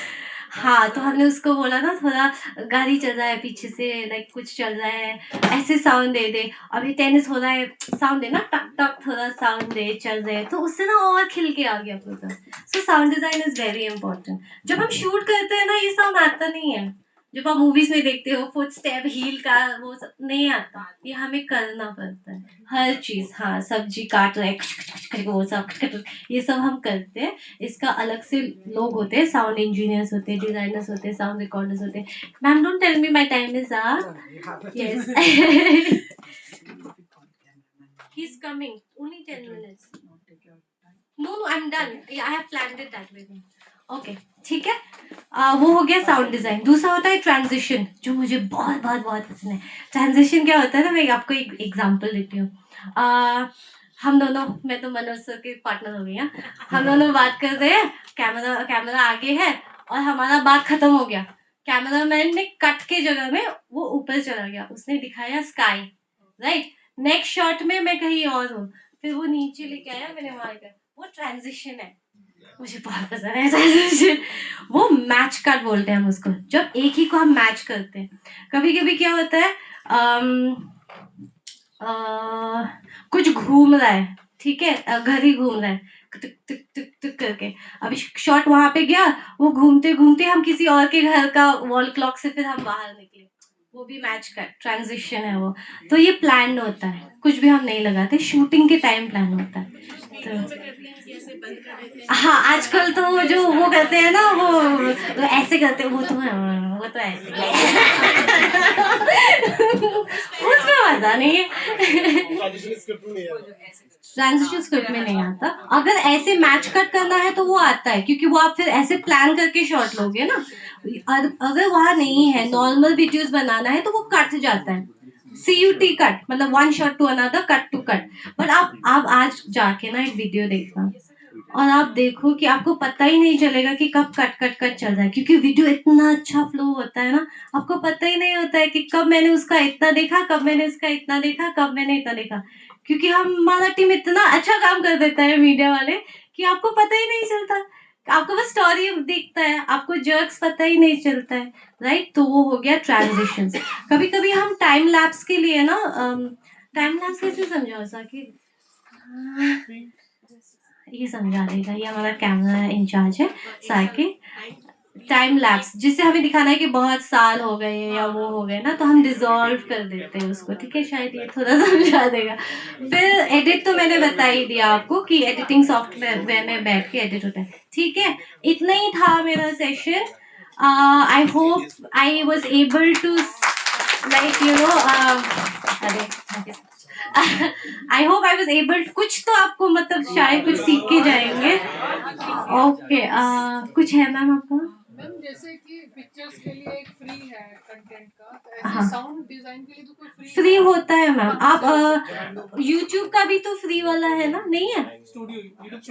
हाँ, तो हमने उसको बोला ना थोड़ा गाड़ी चल रहा है पीछे से, लाइक कुछ चल रहा है, ऐसे साउंड दे दे। अभी टेनिस हो रहा है, साउंड दे ना, टक टक थोड़ा साउंड दे, चल रहे, तो उससे ना और खिल के आ गया पूरा। So sound design is very important. जब हम शूट करते हैं ना ये साउंड आता नहीं है, जब आप मूवीज में देखते हो फुट स्टेप हील का वो सब नहीं आता, ये हमें करना पड़ता है हर चीज। हाँ, सब्जी काट रहे वो सब, ये सब हम करते हैं। इसका अलग से लोग होते हैं, साउंड इंजीनियर्स होते हैं, डिजाइनर्स होते हैं, साउंड रिकॉर्डर्स होते हैं। Ma'am don't tell me my time is up. Yes, he is coming, only 10 minutes. No no, I am done, I have planned it that way. Okay, ठीक है। वो हो गया साउंड डिजाइन। दूसरा होता है ट्रांजिशन, जो मुझे बहुत बहुत बहुत पसंद है। ट्रांजिशन क्या होता है ना, मैं आपको एक एग्जांपल देती हूँ। हम दोनों, मैं तो मनोज सर के पार्टनर हो गई हैं, हम दोनों बात कर रहे हैं, कैमरा कैमरा आगे है और हमारा बात खत्म हो गया, कैमरामैन ने कट के जगह में वो ऊपर चला गया, उसने दिखाया स्काई, राइट, नेक्स्ट शॉट में मैं कहीं और हूँ, फिर वो नीचे लेके आया, मैंने वहां कर, वो ट्रांजिशन है, मुझे बहुत पसंद है ट्रांजिशन। वो मैच कट बोलते हैं हम उसको, जब एक ही को हम मैच करते हैं। कभी कभी क्या होता है, अ, कुछ घूम रहा है, ठीक है, घर ही घूम रहा है, टुक टुक टुक टुक करके, अभी शॉट वहां पे गया, वो घूमते घूमते हम किसी और के घर का वॉल क्लॉक से फिर हम बाहर निकले, वो भी मैच का ट्रांजिशन है वो। तो ये प्लान होता है, कुछ भी हम नहीं लगाते, शूटिंग के टाइम प्लान होता है। तो हाँ, आजकल तो वो जो वो करते हैं ना, वो ऐसे करते हैं, वो तो ऐसे उसमें मजा नहीं है। स्क्रिप्ट में नहीं है। ट्रांजिशन स्क्रिप्ट में नहीं आता, अगर ऐसे मैच कट करना है तो वो आता है, क्योंकि वो आप फिर ऐसे प्लान करके शॉट लोगे ना, अगर वहां नहीं है, नॉर्मल वीडियोस बनाना है तो वो कट जाता है, CUT कट, मतलब one shot to another, cut to cut. But आप आज जाके ना एक वीडियो देखना, और आप देखो कि आपको पता ही नहीं चलेगा कि कब कट कट कट चल रहा है, क्योंकि वीडियो इतना अच्छा फ्लो होता है ना, आपको पता ही नहीं होता है कि कब मैंने उसका इतना देखा, कब मैंने उसका इतना देखा, कब मैंने इतना देखा, क्योंकि हमारा टीम इतना अच्छा काम कर देता है मीडिया वाले, कि आपको पता ही नहीं चलता, आपको बस स्टोरी दिखता है, आपको जर्क्स पता ही नहीं चलता है, राइट। तो वो हो गया ट्रांजिशन। कभी कभी हम टाइम लैप्स के लिए ना, टाइम लैप्स कैसे समझाओ साकिब, ये समझा देगा, ये हमारा कैमरा इंचार्ज है साकिब। टाइम लैप्स जिससे हमें दिखाना है कि बहुत साल हो गए या वो हो गए ना, तो हम डिसॉल्व कर देते हैं उसको, ठीक है, शायद ये थोड़ा समझा देगा। फिर एडिट तो मैंने बता ही दिया आपको कि एडिटिंग सॉफ्टवेयर में बैठ के एडिट होता है, ठीक है। इतना ही था मेरा session. I hope I was able to, like you know, अरे I hope I was able, कुछ तो आपको मतलब शायद कुछ सीख के जाएंगे। ओके, कुछ है मैम आपका? मैम जैसे कि पिक्चर्स के लिए एक फ्री है कंटेंट का, तो हाँ, ऐसे साउंड डिजाइन के लिए तो कोई फ्री फ्री है? होता है मैम, आप यूट्यूब का भी तो फ्री वाला है ना, नहीं है?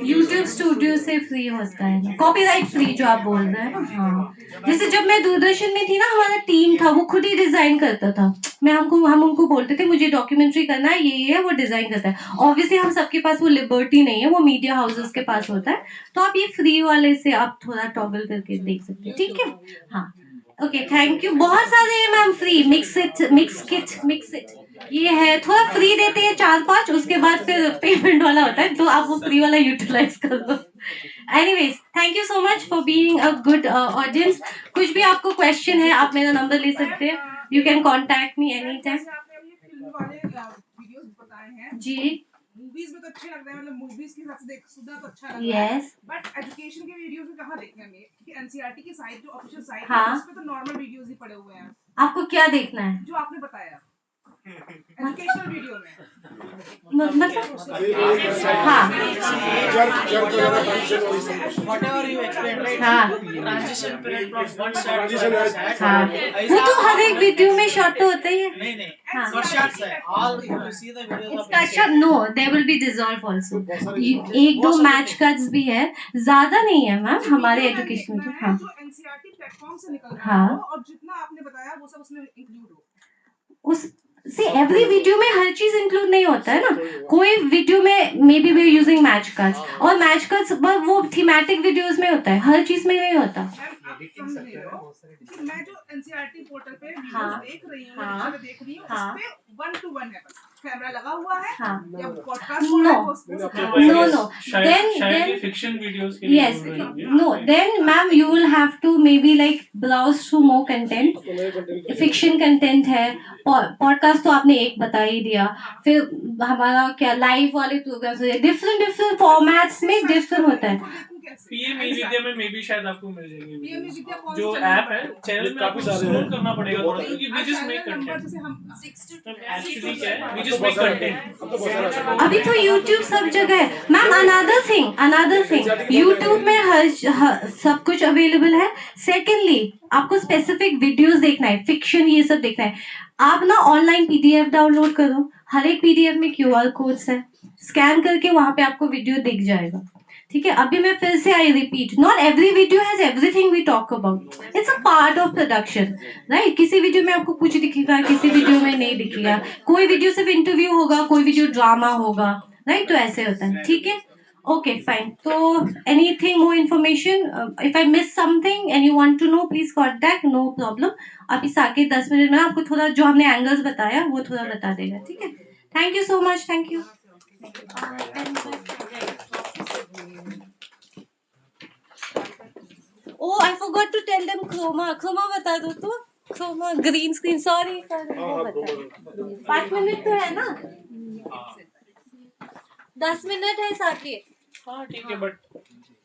यूट्यूब स्टूडियो से फ्री होता है, कॉपीराइट फ्री जो आप बोल रहे हैं ना, हाँ। जैसे जब मैं दूरदर्शन में थी ना, हमारा टीम था, वो खुद ही डिजाइन करता था, हम उनको बोलते थे मुझे डॉक्यूमेंट्री करना है, ये है, वो डिजाइन करता है। ऑब्वियसली हम सबके पास वो लिबर्टी नहीं है, वो मीडिया हाउसेस के पास होता है, तो आप ये फ्री वाले से आप थोड़ा टॉगल करके देख सकते हैं, ठीक है। हाँ, ओके, थैंक यू। बहुत सारे हैं मैम फ्री, मिक्स इट, ये है, थोड़ा फ्री देते हैं 4-5, उसके बाद फिर पेमेंट वाला होता है, तो आप वो फ्री वाला यूटिलाइज कर लो। Anyways, thank you so much for being a good audience. कुछ भी आपको क्वेश्चन है, आप मेरा नंबर ले सकते हैं, you can contact me any time. जैसे आपने अभी फिल्म वाले वीडियोस बताए हैं, जी, मूवीज में तो अच्छे लग रहे हैं, मतलब मूवीज के हिसाब से देख सुधा तो अच्छा लग रहा है, यस, बट एजुकेशन के वीडियोस में कहाँ देखने हमें, क्योंकि एनसीईआरटी की साइट जो ऑफिशियल साइट हाँ। है, उस पे तो नॉर्मल वीडियोस ही पड़े हुए हैं, आपको क्या देखना है? जो आपने बताया एजुकेशनल वीडियो में। मतलब हाँ, जर्क जर्क वगैरह ट्रांजिशन वाली सब whatever you explained, right? हाँ, Transition period from one shot to transition another है। shot. हाँ, वो तो हर एक वीडियो में शॉर्ट तो होता ही है। नहीं नहीं, हाँ, for shots है. All if you see the videos of इसका अच्छा, no, there will be dissolve also, बहुत सारे एक दो मैच कट्स भी है, ज्यादा नहीं है मैम हमारे एजुकेशन में। हाँ, जो एनसीईआरटी प्लेटफॉर्म से निकल रहा हाँ, हो और जितना आपने बताया वो सब उसमें इंक्लूड हो। उस सी एवरी वीडियो में हर चीज इंक्लूड नहीं होता है ना, कोई वीडियो में maybe we using match cuts, और मैच कट्स वो थीमेटिक वीडियोस में होता है, हर चीज में नहीं होता। मैम आप समझ नहीं रहे हो, क्योंकि मैं जो एनसीईआरटी पोर्टल पे वीडियोस हाँ, देख रही हूँ, हाँ, लेक्चर देख रही हूँ, हाँ, उस पे 1 to 1 है, बस कैमरा लगा हुआ है हाँ, या पॉडकास्ट हो रहा है, नो, वो no, then फिक्शन वीडियोस के लिए yes, बोल रहे होंगे। no, then ma'am you will have to maybe like browse through more content, तो नए कंटेंट फिक्शन कंटेंट है, पॉडकास्ट तो आपने एक बता ही दिया, फिर हमारा क्या लाइव वाले प्रोग्राम्स, डिफरेंट फॉर्मेट्स में डिफरेंट होता है। देखूं कैसे? पीएम ई विद्या में मे बी शायद आपको मिल जाएंगे पीएम videos। विद्या कौन जो सा चैनल ऐप है, चैनल में काफी आपको सारे स्क्रॉल हैं, करना पड़ेगा बहुत थोड़ा सा, है। क्योंकि we just make channel number content. जैसे हम एक्चुअली क्या है, वी अब तो जस्ट बहुत मेक सारे कंटेंट। अब तो बहुत सारे अभी तो YouTube सब जगह है मैम। अनदर थिंग YouTube में हर सब कुछ अवेलेबल है। सेकेंडली, आपको स्पेसिफिक वीडियोस देखना है, फिक्शन ये सब देखना है, आप ना ऑनलाइन PDF डाउनलोड करो, हर एक PDF में QR कोड्स है, स्कैन करके वहाँ पे आपको वीडियो दिख जाएगा। ठीक है, अभी मैं फिर से I repeat, not every video has everything we talk about, it's a part of production, right. किसी वीडियो में आपको कुछ दिखेगा, किसी वीडियो में नहीं दिखेगा, कोई वीडियो सिर्फ इंटरव्यू होगा, कोई वीडियो ड्रामा होगा, राइट। तो ऐसे होता है, ठीक है। ओके फाइन, तो anything more information, if I miss something and you want to know please contact, no problem. अभी साकेत 10 मिनट में आपको थोड़ा जो हमने एंगल्स बताया वो थोड़ा बता देगा, ठीक है। Thank you so much, thank you. Oh, I forgot to tell them chroma. Chroma बता दो तो। Chroma, green screen. Sorry, sorry. वो बता। 5 मिनट तो है ना? 10 मिनट है साकेत। हाँ ठीक है, बट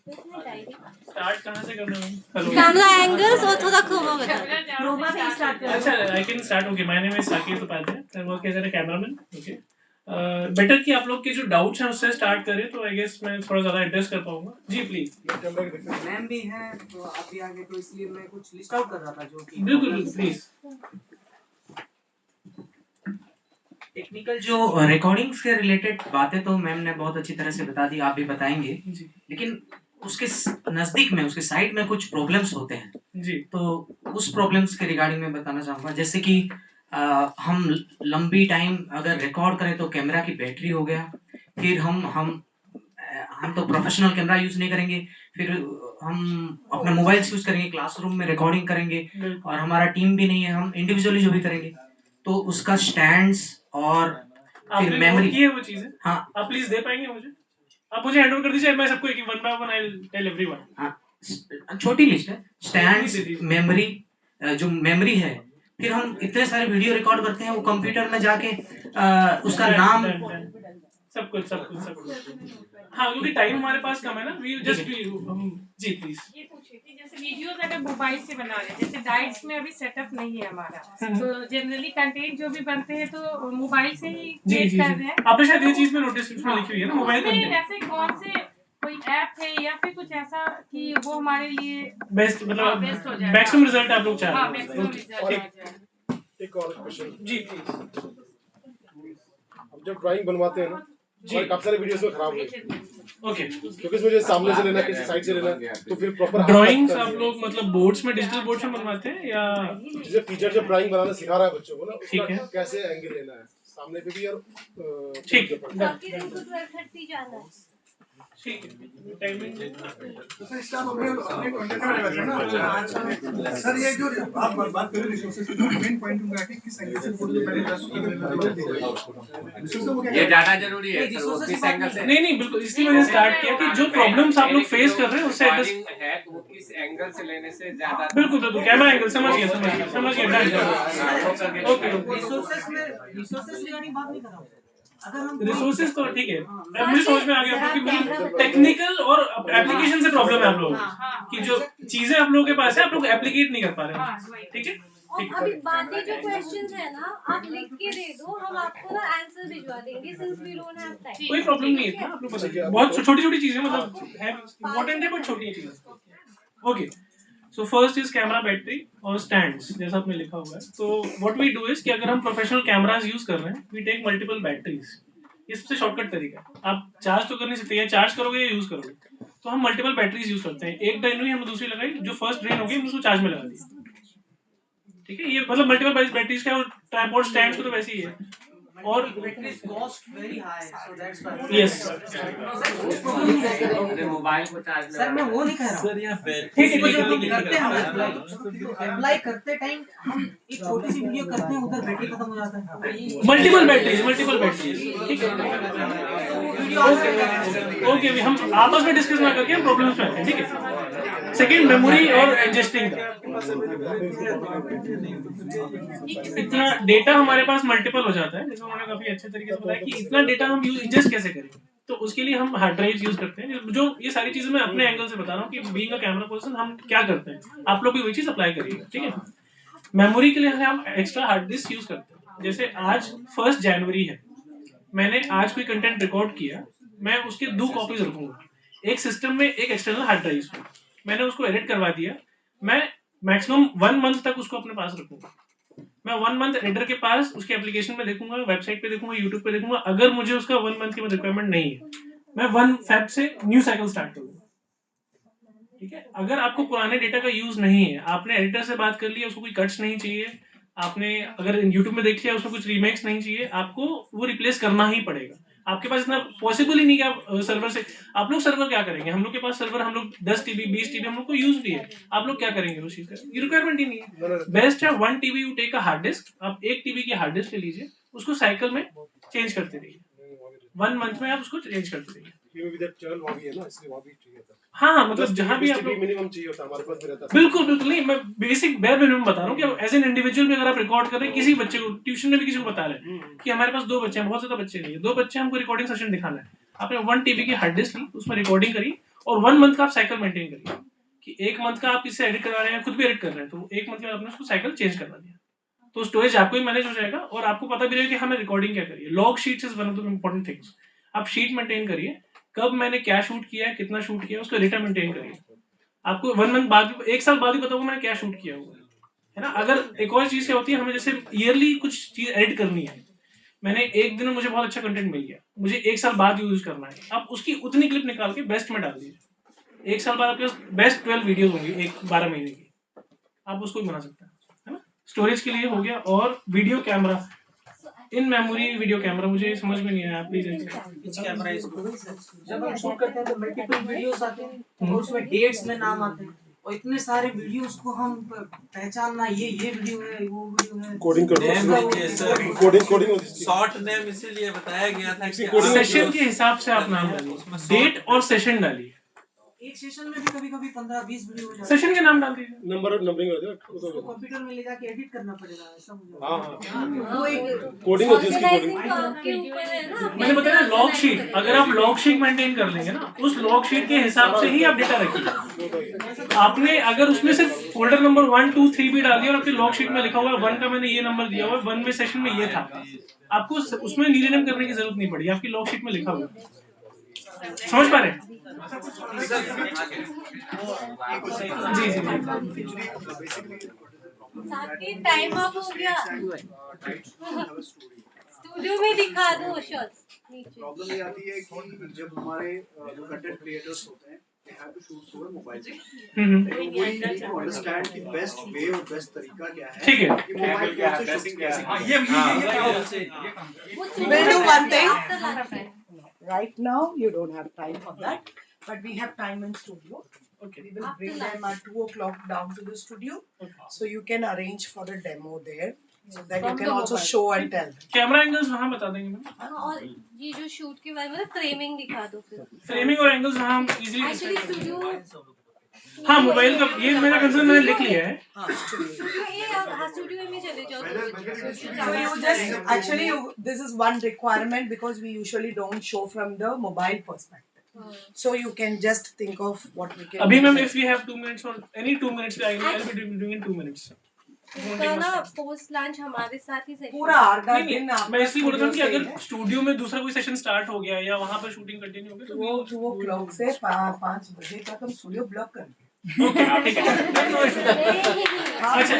स्टार्ट कहाँ से करना है? हेलो। कैमरा एंगल्स और थोड़ा chroma बता दो। क्रोमा से स्टार्ट करो। अच्छा, I can start. Okay, my name is Saket Upadhyay, I work as a cameraman. Okay, better कि आप लोग के जो डाउट्स हैं उससे स्टार्ट करें, तो आई गेस मैं थोड़ा ज़्यादा एड्रेस कर पाऊंगा। जी प्लीज। मैम भी हैं तो आप भी आगे, तो इसलिए मैं कुछ लिस्ट आउट कर रहा था जो कि बिल्कुल प्लीज। टेक्निकल जो रिकॉर्डिंग्स के रिलेटेड बातें तो मैम ने बहुत अच्छी तरह से बता दी, आप भी बताएंगे, लेकिन उसके नजदीक में, उसके साइड में कुछ प्रॉब्लम्स होते हैं जी। तो उस प्रॉब्लम्स के रिगार्डिंग में बताना चाहूँगा। जैसे कि हम लंबी टाइम अगर रिकॉर्ड करें तो कैमरा की बैटरी हो गया, फिर हम तो प्रोफेशनल कैमरा यूज नहीं करेंगे, फिर हम अपना मोबाइल यूज करेंगे, क्लासरूम में रिकॉर्डिंग करेंगे, और हमारा टीम भी नहीं है, हम इंडिविजुअली जो भी करेंगे, तो उसका स्टैंड्स और फिर मेमोरी की है वो चीजें। हाँ, आप प्लीज दे पाएंगे मुझे? आप मुझे हैंड ओवर कर दीजिए, मैं सबको एक one by one I will tell everyone. हाँ, छोटी लिस्ट है, स्टैंड्स, मेमोरी, जो मेमोरी है, फिर हम इतने सारे वीडियो रिकॉर्ड करते हैं, वो कंप्यूटर में जाके उसका नाम सब कुछ। हाँ, क्योंकि टाइम हमारे पास कम है ना, we just busy please. ये पूछी थी, जैसे वीडियोस अगर मोबाइल से बना रहे हैं, जैसे डाइट्स में अभी सेटअप नहीं है हमारा, तो जनरली कंटेंट जो भी बनते हैं तो मोबाइल से ही क्रिएट कर रहे हैं। आपने शायद ये चीज में नोटिस में लिखी हुई है ना, मोबाइल कंटेंट। ऐसे कौन से कोई ऐप है या फिर कुछ ऐसा कि वो हमारे लिए बेस्ट, मतलब बेस्ट हो जाए? मैक्सिमम रिजल्ट आप लोग चाह हाँ, रहे हैं। मैक्सिमम रिजल्ट आ जाए। एक और क्वेश्चन, जी प्लीज। हम जब ड्राइंग बनवाते हैं ना, और काफी सारे वीडियोस में खराब हुए, ओके, क्योंकि इसमें जो सामने से लेना, किसी साइड से लेना, तो फिर प्रॉपर ड्राइंग्स आप लोग मतलब बोर्ड्स में, डिजिटल बोर्ड्स में बनवाते हैं या? जैसे टीचर जब ड्राइंग बनाना सिखा रहा है बच्चों को ना, ठीक उसका है। कैसे एंगल लेना है, सामने पे भी और ठीक है, बाकी दिन को 12:30 जाना है। ठीक है, टाइमिंग सर ये जो आप बात कर रहे रिसोर्सेज की, मेन पॉइंट होगा कि किस एंगल से फोटो पहले ये ज्यादा जरूरी है किस एंगल से। नहीं बिल्कुल, इसलिए मैंने स्टार्ट किया कि जो प्रॉब्लम्स आप लोग फेस कर रहे हैं उससे एड्रेस है, तो वो किस एंगल से लेने से ज्यादा। बिल्कुल कैमरा एंगल, समझ गया। ओके, रिसोर्सेज रिगार्डिंग बात नहीं कर रहा हूँ। अगर हम रिसोर्सेज तो ठीक है, अब मुझे समझ में आ गया, क्योंकि टेक्निकल और एप्लीकेशन से प्रॉब्लम है आप लोगों को, कि जो चीजें आप लोगों के पास है आप लोग एप्लीकेट नहीं कर पा रहे हैं। ठीक है, और अभी बाकी जो क्वेश्चंस है ना, आप लिख के दे दो, हम आपको ना आंसर भिजवा देंगे, since we don't have time. कोई प्रॉब्लम नहीं है, आप लोग बताइए। बहुत छोटी छोटी चीजें, मतलब है इंपॉर्टेंट है बट छोटी चीजें। Okay, so first is camera battery और स्टैंड्स, जैसा आपने लिखा हुआ है। तो व्हाट वी डू इज कि अगर हम प्रोफेशनल कैमरास यूज कर रहे हैं, वी टेक मल्टीपल बैटरीज। इससे शॉर्टकट तरीका है, आप चार्ज तो कर नहीं सकते, या चार्ज करोगे या यूज करोगे, तो हम मल्टीपल बैटरीज यूज करते हैं। एक ड्रेन हुई, हमने दूसरी लगाई, जो फर्स्ट ड्रेन होगी हमने उसको चार्ज में लगा दिया। ठीक है, ये मतलब मल्टीपल बैटरीज का, और ट्राइपॉड स्टैंड तो वैसे ही है। और cost very high, so that's why. Yes, mobile को चार्ज। सर मैं वो नहीं कह रहा हूँ, ठीक है, जब हम करते हैं अप्लाई करते टाइम हम एक छोटी सी वीडियो करते हैं, उधर बैटरी खत्म हो जाता है। Multiple batteries. ठीक है, ओके, अभी हम आपस में डिस्कस ना करके हम प्रॉब्लम्स में आते हैं। ठीक है, सेकंड मेमोरी और एडजस्टिंग का। इतना डेटा हमारे पास मल्टीपल हो जाता है, जैसे उन्होंने काफी अच्छे तरीके से बताया कि इतना डेटा हम इंजेस्ट कैसे करें। तो उसके लिए हम हार्ड ड्राइव यूज करते हैं। जो ये सारी चीजें मैं अपने एंगल से बता रहा हूँ कि बीइंग अ कैमरा पर्सन हम क्या करते हैं, आप लोग भी वही चीज अप्लाई करिएगा। ठीक है, मेमोरी के लिए हम एक्स्ट्रा हार्ड डिस्क यूज करते हैं। जैसे आज 1 जनवरी है, मैंने आज कोई कंटेंट रिकॉर्ड किया, मैं उसके 2 कॉपीज रखूंगा, एक सिस्टम में, एक एक्सटर्नल हार्ड ड्राइव में। मैंने उसको एडिट करवा दिया, मैं मैक्सिमम 1 मंथ तक उसको अपने पास रखूंगा। मैं 1 मंथ एडिटर के पास उसके एप्लीकेशन पे देखूंगा, वेबसाइट पे देखूंगा, यूट्यूब पे देखूंगा। अगर मुझे उसका 1 मंथ की रिक्वायरमेंट नहीं है, मैं 1 फेब से न्यू साइकिल स्टार्ट करूंगा। ठीक है, अगर आपको पुराने डेटा का यूज नहीं है, आपने एडिटर से बात कर लिया, उसको कोई कट्स नहीं चाहिए, आपने अगर यूट्यूब में देख लिया उसमें कुछ रीमेक्स नहीं चाहिए, आपको वो रिप्लेस करना ही पड़ेगा। आपके पास इतना पॉसिबल ही नहीं कि आप सर्वर से, आप लोग सर्वर क्या करेंगे? हम लोग के पास सर्वर, हम लोग 10 टीबी 20 टीबी हम लोग को यूज भी है। आप लोग क्या करेंगे उस चीज का? ये रिक्वायरमेंट ही नहीं है। बेस्ट है 1 TB you take a hard disk, आप 1 टीबी की हार्ड डिस्क ले लीजिए, उसको साइकिल में चेंज करते रहिए, 1 मंथ में आप उसको चेंज करते रहिए। हाँ, मतलब जहाँ भी आप मिनिमम चाहिए होता है, हमारे पास भी रहता है। बिल्कुल बिल्कुल नहीं, मैं बेसिक बेयर मिनिमम बता रहा हूँ कि एज एन इंडिविजुअल भी अगर आप रिकॉर्ड कर रहे हैं, किसी बच्चे को ट्यूशन में भी किसी को बता रहे हैं कि हमारे पास 2 बच्चे हैं, बहुत ज्यादा बच्चे नहीं है, 2 बच्चे, हमको रिकॉर्डिंग सेशन दिखाना है, आपने 1 टीबी की हार्ड डिस्क ली, उसमें रिकॉर्डिंग करी और 1 मंथ का आप साइकिल मेंटेन करिए कि 1 मंथ का आप किससे एडिट करा रहे हैं, खुद भी एडिट कर रहे हैं, तो 1 मंथ में आपने उसको साइकिल चेंज करवा दिया, तो स्टोरेज आपको ही मैनेज हो जाएगा और आपको पता भी रहेगा कि हमें रिकॉर्डिंग क्या करिए। Log sheets is one of the important things. आप शीट मेंटेन करिए, कब मैंने क्या शूट किया है, कितना शूट किया है, उसका डेटा मेंटेन करिए। आपको 1 मंथ बाद, 1 साल बाद ही पता होगा मैंने क्या शूट किया हुआ है ना। अगर एक और चीज क्या होती है, हमें जैसे ईयरली कुछ चीज एडिट करनी है, मैंने एक दिन में मुझे बहुत अच्छा कंटेंट मिल गया, मुझे 1 साल बाद यूज करना है, आप उसकी उतनी क्लिप निकाल के बेस्ट में डाल दीजिए। 1 साल बाद आपके पास बेस्ट 12 वीडियोस होंगी, एक 12 महीने की, आप उसको भी बना सकते हैं, है ना। स्टोरेज के लिए हो गया। और video camera, in memory video camera, मुझे समझ में नहीं आया, प्लीज। कैमरा जब हम शूट करते हैं तो मल्टीपल वीडियोस आते हैं और उसमें डेट्स में नाम आते हैं और इतने सारे वीडियोस को हम पहचानना, ये वीडियो है, वो वीडियो है, कोडिंग शॉर्ट नेम इसीलिए बताया गया था कि सेशन के हिसाब से आप नाम डालिए, डेट और सेशन डालिए। एक सेशन में भी कभी 15-20 वीडियो हो जाते हैं। सेशन के नाम डाल दीजिए, नंबरिंग होती है, उसको कंप्यूटर में ले जाके एडिट करना पड़ेगा, ऐसा मुझे। हां वो एक कोडिंग होती है इसकी, के ऊपर है ना। मैंने बताया लॉग शीट, अगर आप लॉग शीट मेंटेन कर लेंगे ना, उस लॉग शीट के हिसाब से ही आप डेटा रखिए। आपने अगर उसमें सिर्फ फोल्डर नंबर 1 2 3 भी डाल दिया और आपकी लॉग शीट में लिखा हुआ है 1 का मैंने ये नंबर दिया हुआ है, 1 में सेशन में ये था, आपको उसमें रीनेम करने की जरूरत नहीं पड़ी, आपकी लॉग शीट में लिखा हुआ है। समझ पा रहे हैं? जी जी जी। साथी टाइम अप हो गया, स्टूडियो में दिखा दो शॉट्स। प्रॉब्लम ये आती है कि जब हमारे जो कंटेंट क्रिएटर्स होते हैं, they have to shoot through mobile से, तो वही need to understand कि बेस्ट वे और बेस्ट तरीका क्या है। ठीक है, कि मोबाइल फोन से शूटिंग कैसे की जाए। We'll do one thing. Right now, you don't have time for that, but we have time in studio. Okay. We will bring them at 2 o'clock down to the studio, so you can arrange for a demo there, so that you can also show and tell. Camera angles वहाँ बता देंगे ma'am. और ये जो shoot के बारे में framing दिखा दो फिर। फ्रेमिंग और एंगल्स वहाँ हम इजीली, एक्चुअली स्टूडियो, हाँ मोबाइल का ये मेरा कंसर्न मैंने लिख लिया है। स्टूडियो में चले जाओ। So you just actually this is one requirement because we usually don't show from the mobile perspective. So you can just think of what we can. अभी ma'am if we have 2 minutes or any 2 minutes, I'll be doing in 2 minutes. इसका ना post lunch हमारे साथ ही session पूरा आधा दिन मैं इसलिए बोल रहा हूँ कि अगर स्टूडियो में दूसरा कोई सेशन स्टार्ट हो गया या वहाँ पर शूटिंग कंटिन्यू हो गया तो वो 2 o'clock से 5 बजे तक हम स्टूडियो ब्लॉक कर देंगे। ओके ठीक है। अच्छा,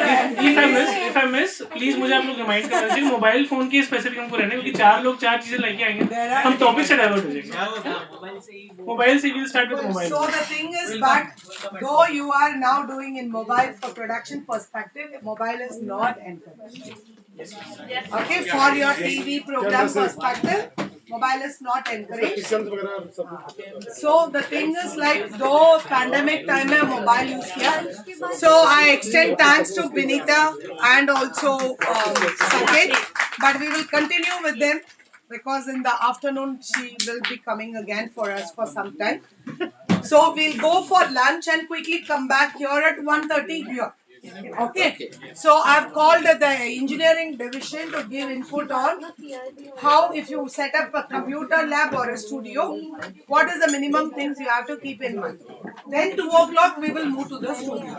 if I miss प्लीज मुझे आप लोग रिमाइंड कर दीजिए, मोबाइल फोन की स्पेसिफिक हमको रहने, क्योंकि 4 लोग 4 चीजें लेके आएंगे, हम टॉपिक से डाइवर्ट हो जाएंगे। मोबाइल से will start with mobile. So the thing is, but though you are now doing in mobile for production perspective, mobile is not encouraged. Okay, for your TV program perspective, mobile is not encouraged. So the thing is, like, though pandemic time में mobile use किया, so I extend thanks to Binita and also Saket, but we will continue with them because in the afternoon she will be coming again for us for some time. So we'll go for lunch and quickly come back here at 1:30 here. Okay. So I've called the engineering division to give input on how, if you set up a computer lab or a studio, what is the minimum things you have to keep in mind. Then 2 o'clock we will move to the studio.